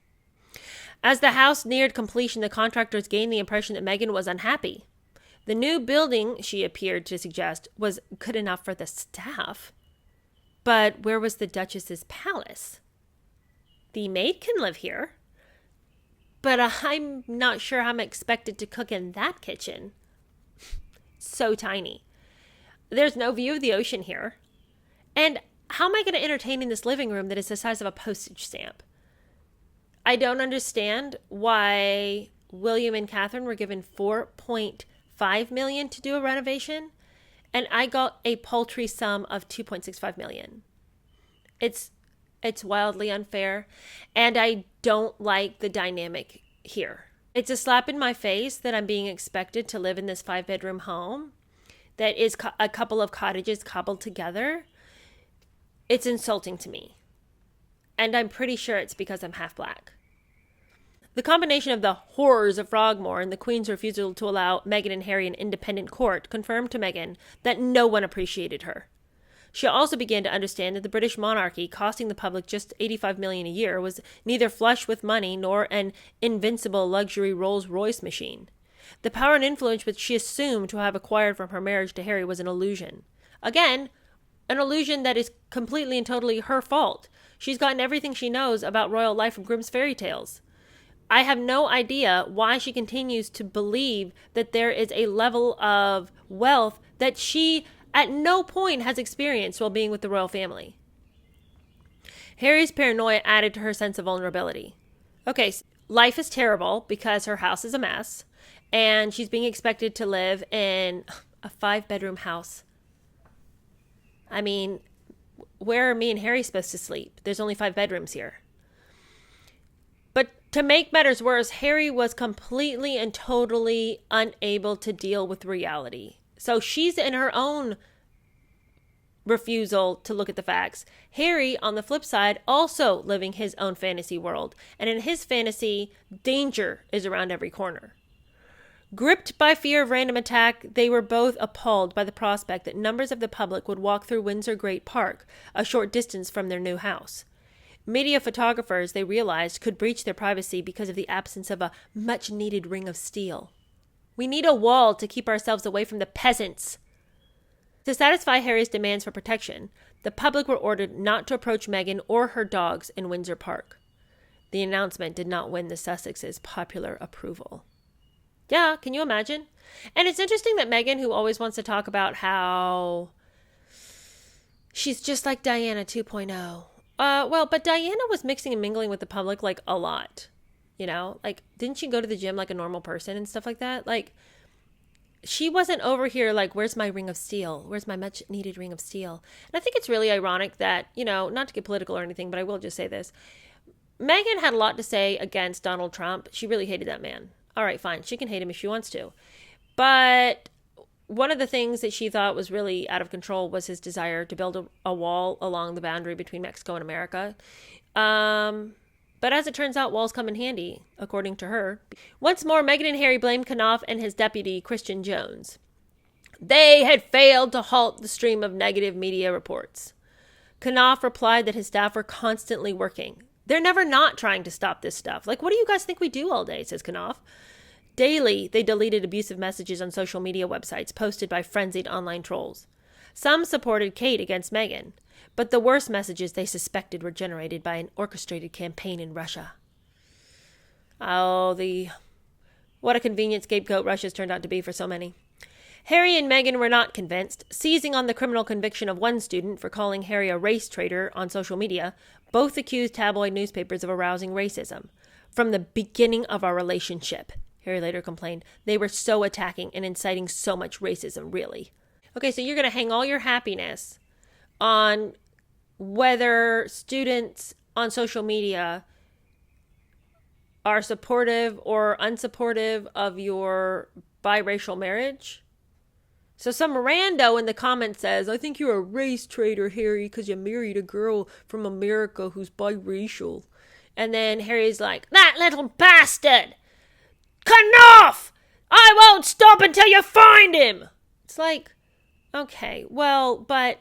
As the house neared completion, the contractors gained the impression that Meghan was unhappy. The new building, she appeared to suggest, was good enough for the staff. But where was the Duchess's palace? The maid can live here. But I'm not sure I'm expected to cook in that kitchen. So tiny. There's no view of the ocean here. And how am I going to entertain in this living room that is the size of a postage stamp? I don't understand why William and Catherine were given $4.5 million to do a renovation, and I got a paltry sum of $2.65 million. It's wildly unfair, and I don't like the dynamic here. It's a slap in my face that I'm being expected to live in this 5-bedroom home that is a couple of cottages cobbled together. It's insulting to me, and I'm pretty sure it's because I'm half black. The combination of the horrors of Frogmore and the Queen's refusal to allow Meghan and Harry an independent court confirmed to Meghan that no one appreciated her. She also began to understand that the British monarchy, costing the public just $85 million a year, was neither flush with money nor an invincible luxury Rolls-Royce machine. The power and influence which she assumed to have acquired from her marriage to Harry was an illusion. Again, an illusion that is completely and totally her fault. She's gotten everything she knows about royal life from Grimm's fairy tales. I have no idea why she continues to believe that there is a level of wealth that she at no point has experienced while being with the royal family. Harry's paranoia added to her sense of vulnerability. Okay, life is terrible because her house is a mess, and she's being expected to live in a 5-bedroom house. I mean, where are me and Harry supposed to sleep? There's only 5 bedrooms here. But to make matters worse, Harry was completely and totally unable to deal with reality. So she's in her own refusal to look at the facts. Harry, on the flip side, also living his own fantasy world. And in his fantasy, danger is around every corner. Gripped by fear of random attack, they were both appalled by the prospect that numbers of the public would walk through Windsor Great Park, a short distance from their new house. Media photographers, they realized, could breach their privacy because of the absence of a much-needed ring of steel. We need a wall to keep ourselves away from the peasants. To satisfy Harry's demands for protection, the public were ordered not to approach Meghan or her dogs in Windsor Park. The announcement did not win the Sussexes' popular approval. Yeah, can you imagine? And it's interesting that Meghan, who always wants to talk about how she's just like Diana 2.0. But Diana was mixing and mingling with the public like a lot. You know, like, didn't she go to the gym like a normal person and stuff like that? Like, she wasn't over here like, where's my ring of steel? Where's my much needed ring of steel? And I think it's really ironic that, you know, not to get political or anything, but I will just say this. Meghan had a lot to say against Donald Trump. She really hated that man. All right, fine. She can hate him if she wants to. But one of the things that she thought was really out of control was his desire to build a wall along the boundary between Mexico and America. But as it turns out, walls come in handy, according to her. Once more, Meghan and Harry blamed Knopf and his deputy, Christian Jones. They had failed to halt the stream of negative media reports. Knopf replied that his staff were constantly working. They're never not trying to stop this stuff. Like, what do you guys think we do all day, says Knopf. Daily, they deleted abusive messages on social media websites posted by frenzied online trolls. Some supported Kate against Meghan, but the worst messages they suspected were generated by an orchestrated campaign in Russia. Oh, What a convenient scapegoat Russia's turned out to be for so many. Harry and Meghan were not convinced. Seizing on the criminal conviction of one student for calling Harry a race traitor on social media, both accused tabloid newspapers of arousing racism. From the beginning of our relationship, Harry later complained, they were so attacking and inciting so much racism, really. Okay, so you're going to hang all your happiness on whether students on social media are supportive or unsupportive of your biracial marriage? So some rando in the comments says, I think you're a race traitor, Harry, because you married a girl from America who's biracial. And then Harry's like, that little bastard! Knopf! I won't stop until you find him! It's like, okay, well, but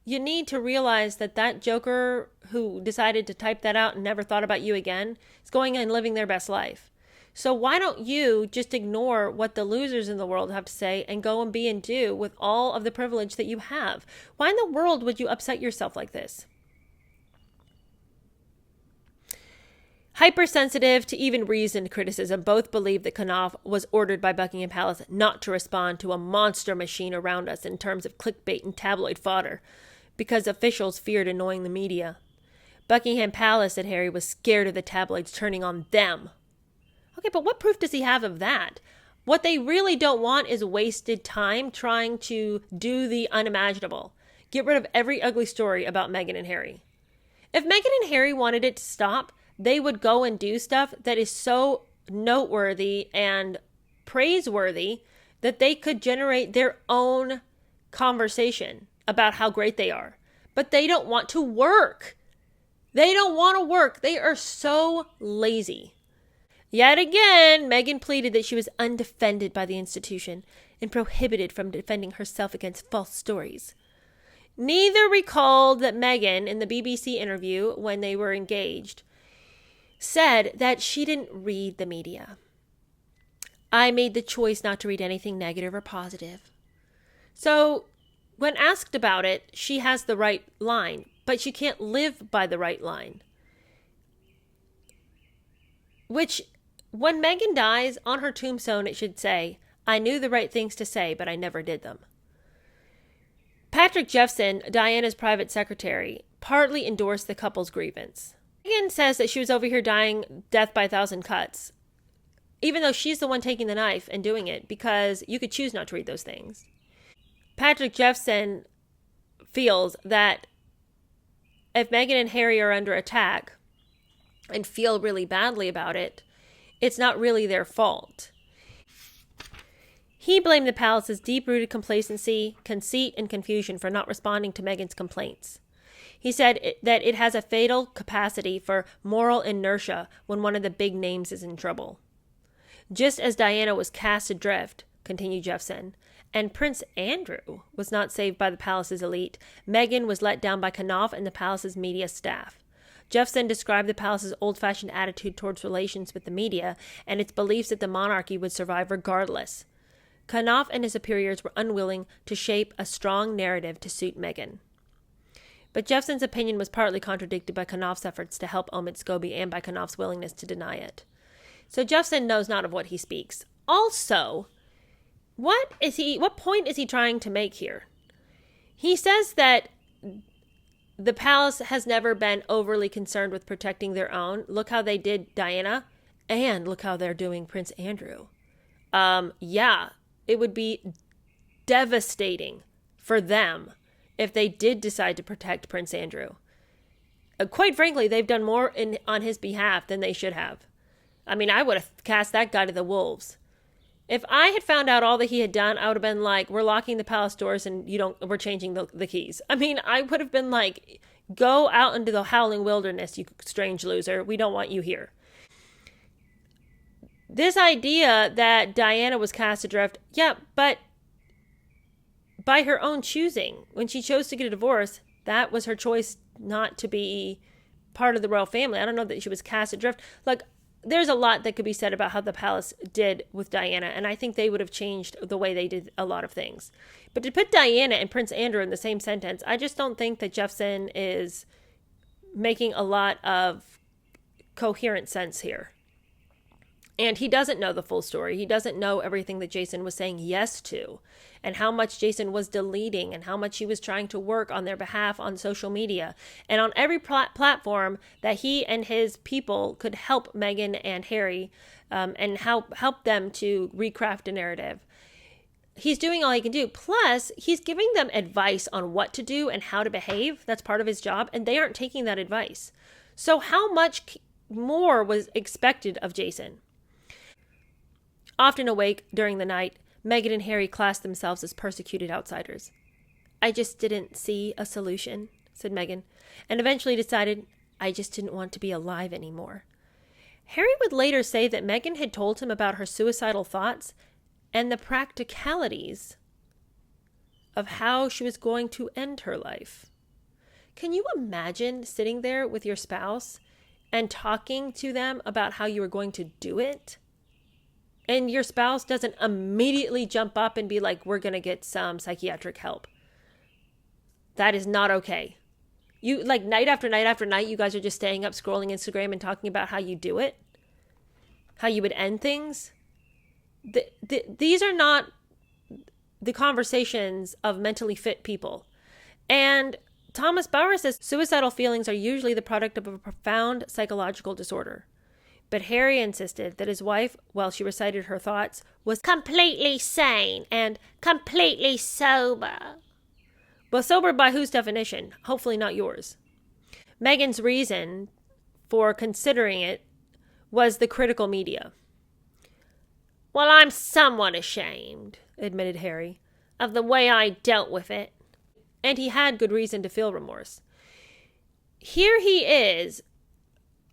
you need to realize that that joker who decided to type that out and never thought about you again is going and living their best life. So why don't you just ignore what the losers in the world have to say and go and be and do with all of the privilege that you have? Why in the world would you upset yourself like this? Hypersensitive to even reasoned criticism, both believe that Knopf was ordered by Buckingham Palace not to respond to a monster machine around us in terms of clickbait and tabloid fodder, because officials feared annoying the media. Buckingham Palace, said Harry, was scared of the tabloids turning on them. Okay, but what proof does he have of that? What they really don't want is wasted time trying to do the unimaginable. Get rid of every ugly story about Meghan and Harry. If Meghan and Harry wanted it to stop, they would go and do stuff that is so noteworthy and praiseworthy that they could generate their own conversation about how great they are. But they don't want to work. They don't want to work. They are so lazy. Yet again, Meghan pleaded that she was undefended by the institution and prohibited from defending herself against false stories. Neither recalled that Meghan, in the BBC interview when they were engaged, said that she didn't read the media. I made the choice not to read anything negative or positive. So, when asked about it, she has the right line, but she can't live by the right line. Which, when Meghan dies, on her tombstone it should say, I knew the right things to say, but I never did them. Patrick Jeffson, Diana's private secretary, partly endorsed the couple's grievance. Meghan says that she was over here dying death by 1,000 cuts, even though she's the one taking the knife and doing it, because you could choose not to read those things. Patrick Jeffson feels that if Meghan and Harry are under attack and feel really badly about it, it's not really their fault. He blamed the palace's deep-rooted complacency, conceit, and confusion for not responding to Meghan's complaints. He said that it has a fatal capacity for moral inertia when one of the big names is in trouble. Just as Diana was cast adrift, continued Jeffson, and Prince Andrew was not saved by the palace's elite, Meghan was let down by Knopf and the palace's media staff. Jeffson described the palace's old-fashioned attitude towards relations with the media and its beliefs that the monarchy would survive regardless. Knopf and his superiors were unwilling to shape a strong narrative to suit Meghan. But Jeffson's opinion was partly contradicted by Knopf's efforts to help Omid Scobie and by Knopf's willingness to deny it. So Jeffson knows not of what he speaks. Also, what point is he trying to make here? He says that the palace has never been overly concerned with protecting their own. Look how they did Diana, and look how they're doing Prince Andrew. Yeah, it would be devastating for them if they did decide to protect Prince Andrew. Quite frankly, they've done more on his behalf than they should have. I mean, I would have cast that guy to the wolves. If I had found out all that he had done, I would have been like, we're locking the palace doors and we're changing the keys. I mean, I would have been like, go out into the howling wilderness, you strange loser. We don't want you here. This idea that Diana was cast adrift, yeah, but by her own choosing, when she chose to get a divorce, that was her choice not to be part of the royal family. I don't know that she was cast adrift. Like, there's a lot that could be said about how the palace did with Diana, and I think they would have changed the way they did a lot of things. But to put Diana and Prince Andrew in the same sentence, I just don't think that Jeffson is making a lot of coherent sense here. And he doesn't know the full story. He doesn't know everything that Jason was saying yes to, and how much Jason was deleting, and how much he was trying to work on their behalf on social media and on every platform that he and his people could help Meghan and Harry, and help them to recraft a narrative. He's doing all he can do. Plus, he's giving them advice on what to do and how to behave. That's part of his job, and they aren't taking that advice. So how much more was expected of Jason? Often awake during the night, Meghan and Harry classed themselves as persecuted outsiders. "I just didn't see a solution," said Meghan, and eventually decided, "I just didn't want to be alive anymore." Harry would later say that Meghan had told him about her suicidal thoughts and the practicalities of how she was going to end her life. Can you imagine sitting there with your spouse and talking to them about how you were going to do it? And your spouse doesn't immediately jump up and be like, "We're going to get some psychiatric help." That is not okay. You, like, night after night after night, you guys are just staying up scrolling Instagram and talking about how you do it, how you would end things. These are not the conversations of mentally fit people. And Thomas Bauer says suicidal feelings are usually the product of a profound psychological disorder. But Harry insisted that his wife, while she recited her thoughts, was completely sane and completely sober. Well, sober by whose definition? Hopefully not yours. Meghan's reason for considering it was the critical media. "Well, I'm somewhat ashamed," admitted Harry, "of the way I dealt with it." And he had good reason to feel remorse. Here he is,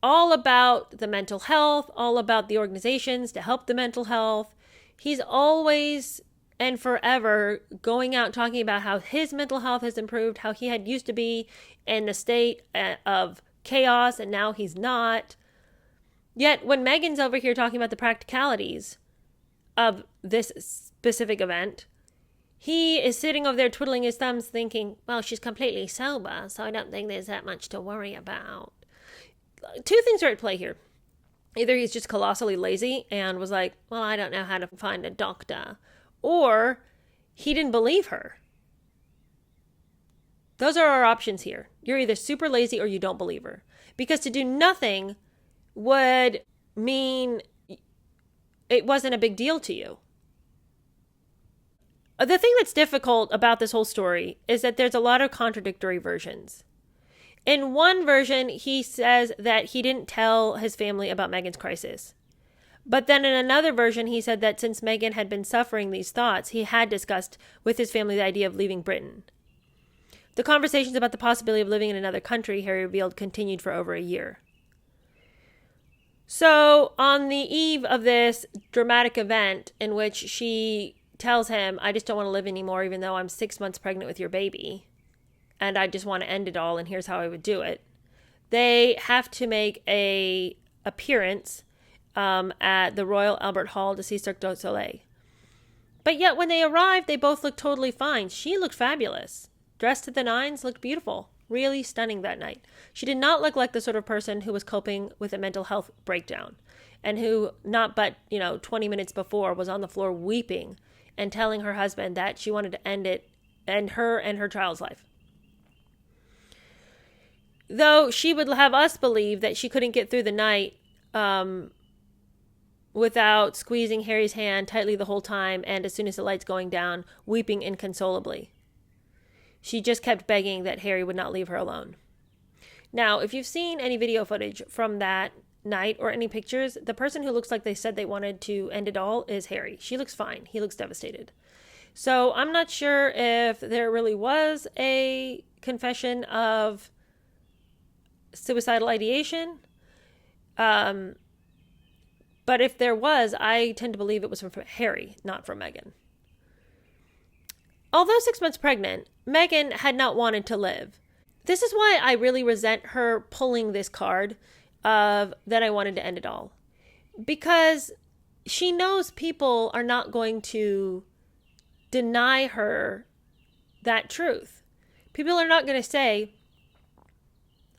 all about the mental health, all about the organizations to help the mental health. He's always and forever going out talking about how his mental health has improved, how he had used to be in a state of chaos and now he's not. Yet when Meghan's over here talking about the practicalities of this specific event, he is sitting over there twiddling his thumbs thinking, "Well, she's completely sober, so I don't think there's that much to worry about." Two things are at play here. Either he's just colossally lazy and was like, "Well, I don't know how to find a doctor," or he didn't believe her. Those are our options here. You're either super lazy or you don't believe her. Because to do nothing would mean it wasn't a big deal to you. The thing that's difficult about this whole story is that there's a lot of contradictory versions. In one version, he says that he didn't tell his family about Meghan's crisis. But then in another version, he said that since Meghan had been suffering these thoughts, he had discussed with his family the idea of leaving Britain. The conversations about the possibility of living in another country, Harry revealed, continued for over a year. So on the eve of this dramatic event in which she tells him, "I just don't want to live anymore, even though I'm 6 months pregnant with your baby, and I just want to end it all, and here's how I would do it," they have to make a appearance at the Royal Albert Hall to see Cirque du Soleil. But yet when they arrived, they both looked totally fine. She looked fabulous. Dressed to the nines, looked beautiful. Really stunning that night. She did not look like the sort of person who was coping with a mental health breakdown and who, not but 20 minutes before, was on the floor weeping and telling her husband that she wanted to end it, end her and her child's life. Though she would have us believe that she couldn't get through the night without squeezing Harry's hand tightly the whole time, and as soon as the light's going down, weeping inconsolably. She just kept begging that Harry would not leave her alone. Now, if you've seen any video footage from that night or any pictures, the person who looks like they said they wanted to end it all is Harry. She looks fine. He looks devastated. So I'm not sure if there really was a confession of suicidal ideation. But if there was, I tend to believe it was from Harry, not from Meghan. Although 6 months pregnant, Meghan had not wanted to live. This is why I really resent her pulling this card of that I wanted to end it all. Because she knows people are not going to deny her that truth. People are not going to say,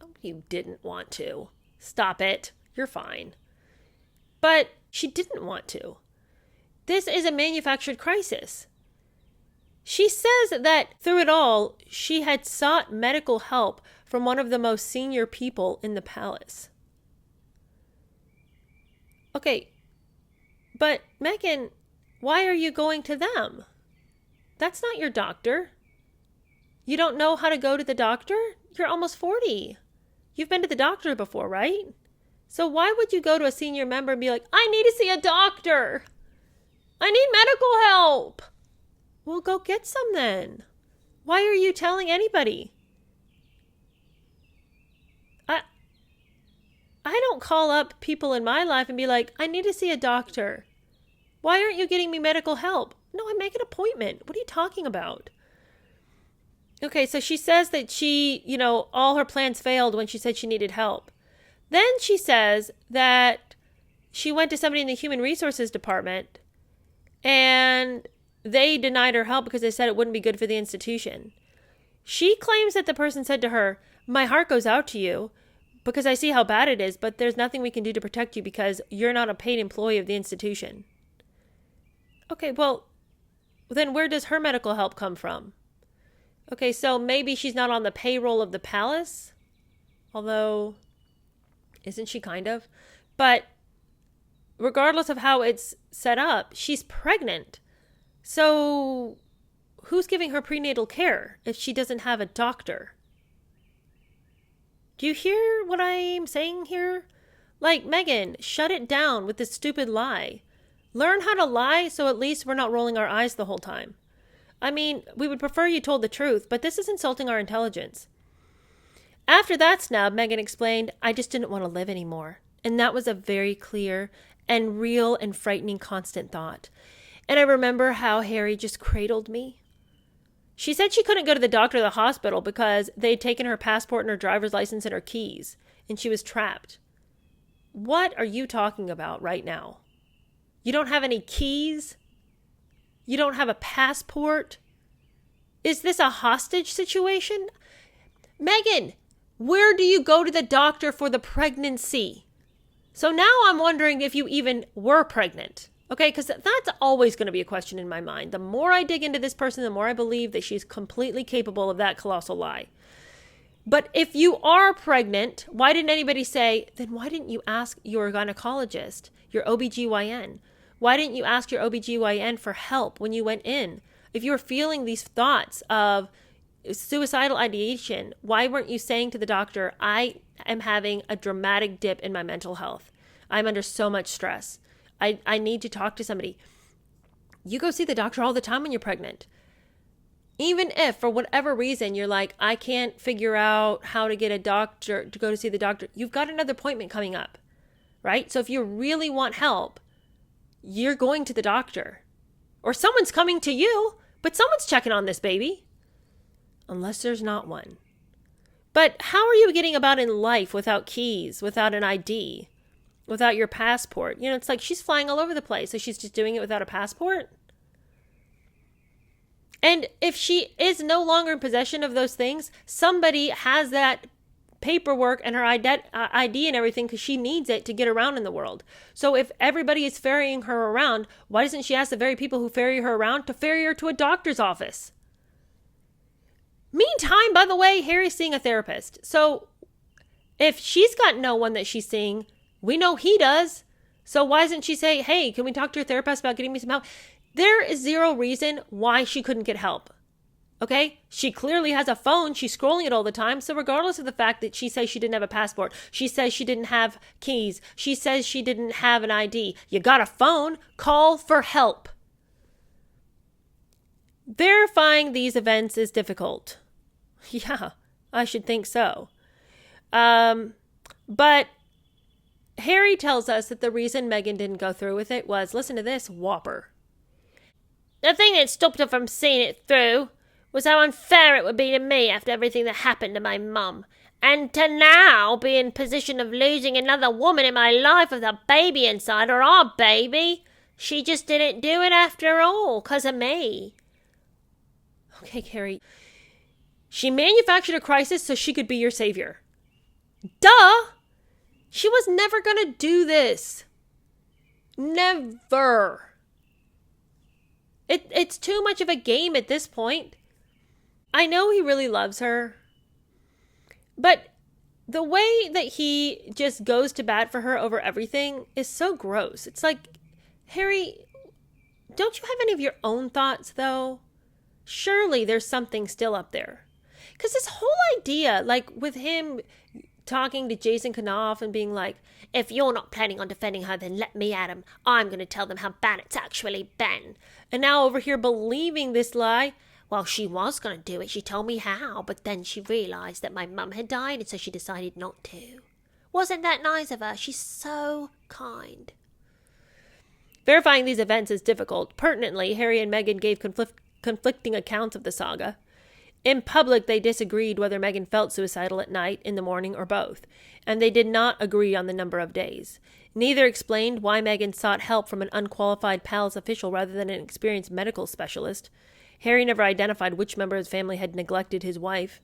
"Oh, you didn't want to. Stop it. You're fine." But She didn't want to. This is a manufactured crisis. She says that through it all, she had sought medical help from one of the most senior people in the palace. Okay, but Meghan, why are you going to them? That's not your doctor. You don't know how to go to the doctor? You're almost 40. You've been to the doctor before, right? So why would you go to a senior member and be like, I need to see a doctor. I need medical help. Well, go get some then. Why are you telling anybody? I don't call up people in my life and be like, I need to see a doctor. Why aren't you getting me medical help? No, I make an appointment. What are you talking about? Okay, so she says that she, all her plans failed when she said she needed help. Then she says that she went to somebody in the human resources department and they denied her help because they said it wouldn't be good for the institution. She claims that the person said to her, my heart goes out to you because I see how bad it is, but there's nothing we can do to protect you because you're not a paid employee of the institution. Okay, well, then where does her medical help come from? Okay, so maybe she's not on the payroll of the palace, although, isn't she kind of? But regardless of how it's set up, she's pregnant. So who's giving her prenatal care if she doesn't have a doctor? Do you hear what I'm saying here? Like, Meghan, shut it down with this stupid lie. Learn how to lie so at least we're not rolling our eyes the whole time. I mean, we would prefer you told the truth, but this is insulting our intelligence. After that snub, Meghan explained, I just didn't want to live anymore. And that was a very clear and real and frightening constant thought. And I remember how Harry just cradled me. She said she couldn't go to the doctor or the hospital because they'd taken her passport and her driver's license and her keys, and she was trapped. What are you talking about right now? You don't have any keys? You don't have a passport? Is this a hostage situation? Meghan, where do you go to the doctor for the pregnancy? So now I'm wondering if you even were pregnant. Okay, because that's always going to be a question in my mind. The more I dig into this person, the more I believe that she's completely capable of that colossal lie. But if you are pregnant, why didn't anybody say, then why didn't you ask your gynecologist, your OBGYN? Why didn't you ask your OBGYN for help when you went in? If you were feeling these thoughts of suicidal ideation, why weren't you saying to the doctor, I am having a dramatic dip in my mental health. I'm under so much stress. I need to talk to somebody. You go see the doctor all the time when you're pregnant. Even if, for whatever reason, you're like, I can't figure out how to get a doctor to go to see the doctor, you've got another appointment coming up, right? So if you really want help, you're going to the doctor. Or someone's coming to you, but someone's checking on this baby. Unless there's not one. But how are you getting about in life without keys, without an ID? Without your passport? It's like she's flying all over the place. So she's just doing it without a passport? And if she is no longer in possession of those things, somebody has that paperwork and her ID and everything because she needs it to get around in the world. So if everybody is ferrying her around, why doesn't she ask the very people who ferry her around to ferry her to a doctor's office? Meantime, by the way, Harry's seeing a therapist. So if she's got no one that she's seeing, we know he does. So why doesn't she say, hey, can we talk to your therapist about getting me some help? There is zero reason why she couldn't get help. Okay? She clearly has a phone. She's scrolling it all the time. So regardless of the fact that she says she didn't have a passport, she says she didn't have keys, she says she didn't have an ID, you got a phone, call for help. Verifying these events is difficult. Yeah, I should think so. But Harry tells us that the reason Meghan didn't go through with it was, listen to this, whopper. The thing that stopped her from seeing it through was how unfair it would be to me after everything that happened to my mum. And to now be in position of losing another woman in my life with a baby inside, or our baby. She just didn't do it after all, 'cause of me. Okay, Carrie. She manufactured a crisis so she could be your savior. Duh! She was never going to do this. Never. It's too much of a game at this point. I know he really loves her, but the way that he just goes to bat for her over everything is so gross. It's like, Harry, don't you have any of your own thoughts, though? Surely there's something still up there. Because this whole idea, like with him talking to Jason Knopf and being like, if you're not planning on defending her, then let me at him. I'm going to tell them how bad it's actually been. And now over here believing this lie. Well, she was going to do it. She told me how, but then she realized that my mum had died, and so she decided not to. Wasn't that nice of her? She's so kind. Verifying these events is difficult. Pertinently, Harry and Meghan gave conflicting accounts of the saga. In public, they disagreed whether Meghan felt suicidal at night, in the morning, or both, and they did not agree on the number of days. Neither explained why Meghan sought help from an unqualified palace official rather than an experienced medical specialist. Harry never identified which member of his family had neglected his wife.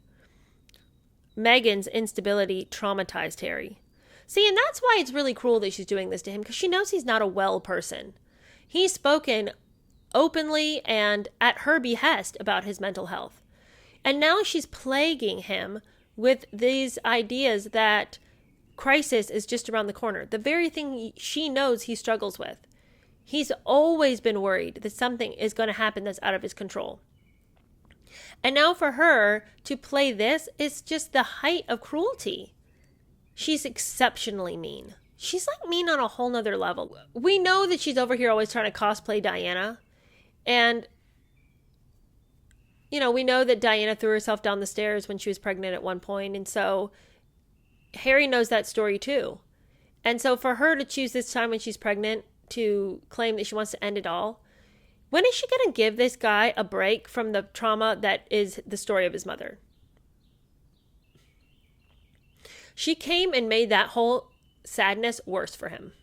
Meghan's instability traumatized Harry. See, and that's why it's really cruel that she's doing this to him, because she knows he's not a well person. He's spoken openly and at her behest about his mental health. And now she's plaguing him with these ideas that crisis is just around the corner. The very thing she knows he struggles with. He's always been worried that something is going to happen that's out of his control. And now for her to play this is just the height of cruelty. She's exceptionally mean. She's like mean on a whole nother level. We know that she's over here always trying to cosplay Diana. And, you know, we know that Diana threw herself down the stairs when she was pregnant at one point. And so Harry knows that story too. And so for her to choose this time when she's pregnant to claim that she wants to end it all, when is she going to give this guy a break from the trauma that is the story of his mother? She came and made that whole sadness worse for him.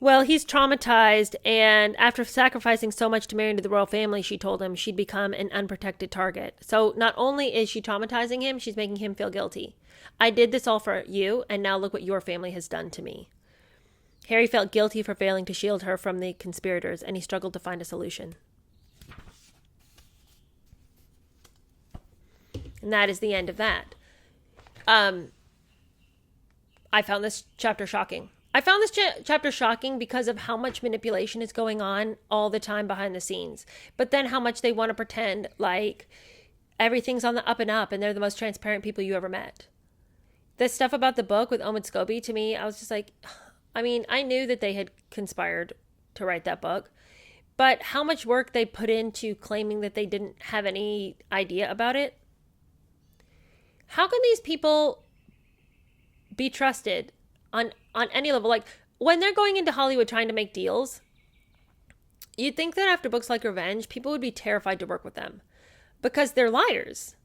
Well, he's traumatized, and after sacrificing so much to marry into the royal family, she told him she'd become an unprotected target. So not only is she traumatizing him, she's making him feel guilty. I did this all for you, and now look what your family has done to me. Harry felt guilty for failing to shield her from the conspirators, and he struggled to find a solution. And that is the end of that. I found this chapter shocking. I found this chapter shocking because of how much manipulation is going on all the time behind the scenes. But then how much they want to pretend like everything's on the up and up and they're the most transparent people you ever met. This stuff about the book with Omid Scobie, to me, I was just like, I mean, I knew that they had conspired to write that book. But how much work they put into claiming that they didn't have any idea about it. How can these people be trusted on any level? Like, when they're going into Hollywood trying to make deals, you'd think that after books like Revenge, people would be terrified to work with them because they're liars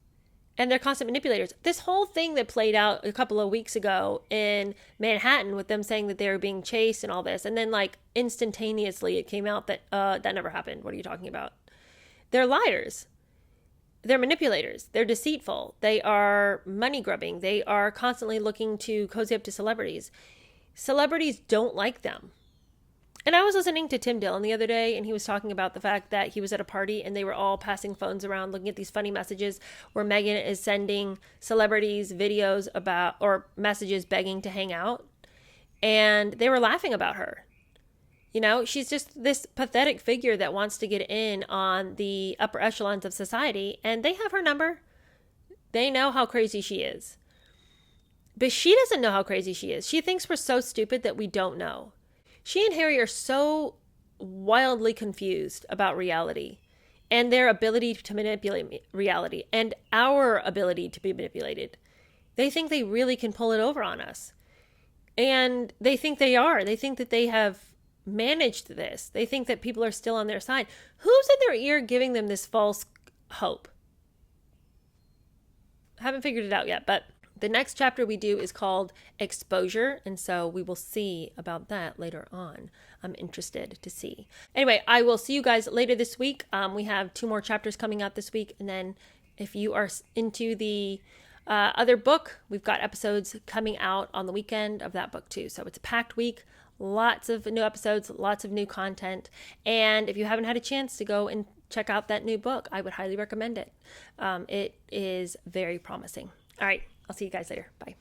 and they're constant manipulators. This whole thing that played out a couple of weeks ago in Manhattan with them saying that they were being chased and all this, and then like instantaneously it came out that that never happened. What are you talking about? They're liars. They're manipulators. They're deceitful. They are money grubbing. They are constantly looking to cozy up to celebrities. Celebrities don't like them. And I was listening to Tim Dillon the other day, and he was talking about the fact that he was at a party and they were all passing phones around looking at these funny messages where Meghan is sending celebrities videos about or messages begging to hang out. And they were laughing about her. You know, she's just this pathetic figure that wants to get in on the upper echelons of society, and they have her number. They know how crazy she is. But she doesn't know how crazy she is. She thinks we're so stupid that we don't know. She and Harry are so wildly confused about reality and their ability to manipulate reality and our ability to be manipulated. They think they really can pull it over on us. And they think they are. They think that they have managed this. They think that people are still on their side. Who's in their ear giving them this false hope? I haven't figured it out yet, but the next chapter we do is called Exposure, and so we will see about that later on. I'm interested to see. Anyway, I will see you guys later this week. We have 2 more chapters coming out this week, and then if you are into the Other book, we've got episodes coming out on the weekend of that book too. So it's a packed week, lots of new episodes, lots of new content. And if you haven't had a chance to go and check out that new book, I would highly recommend it. It is very promising. All right, I'll see you guys later. Bye.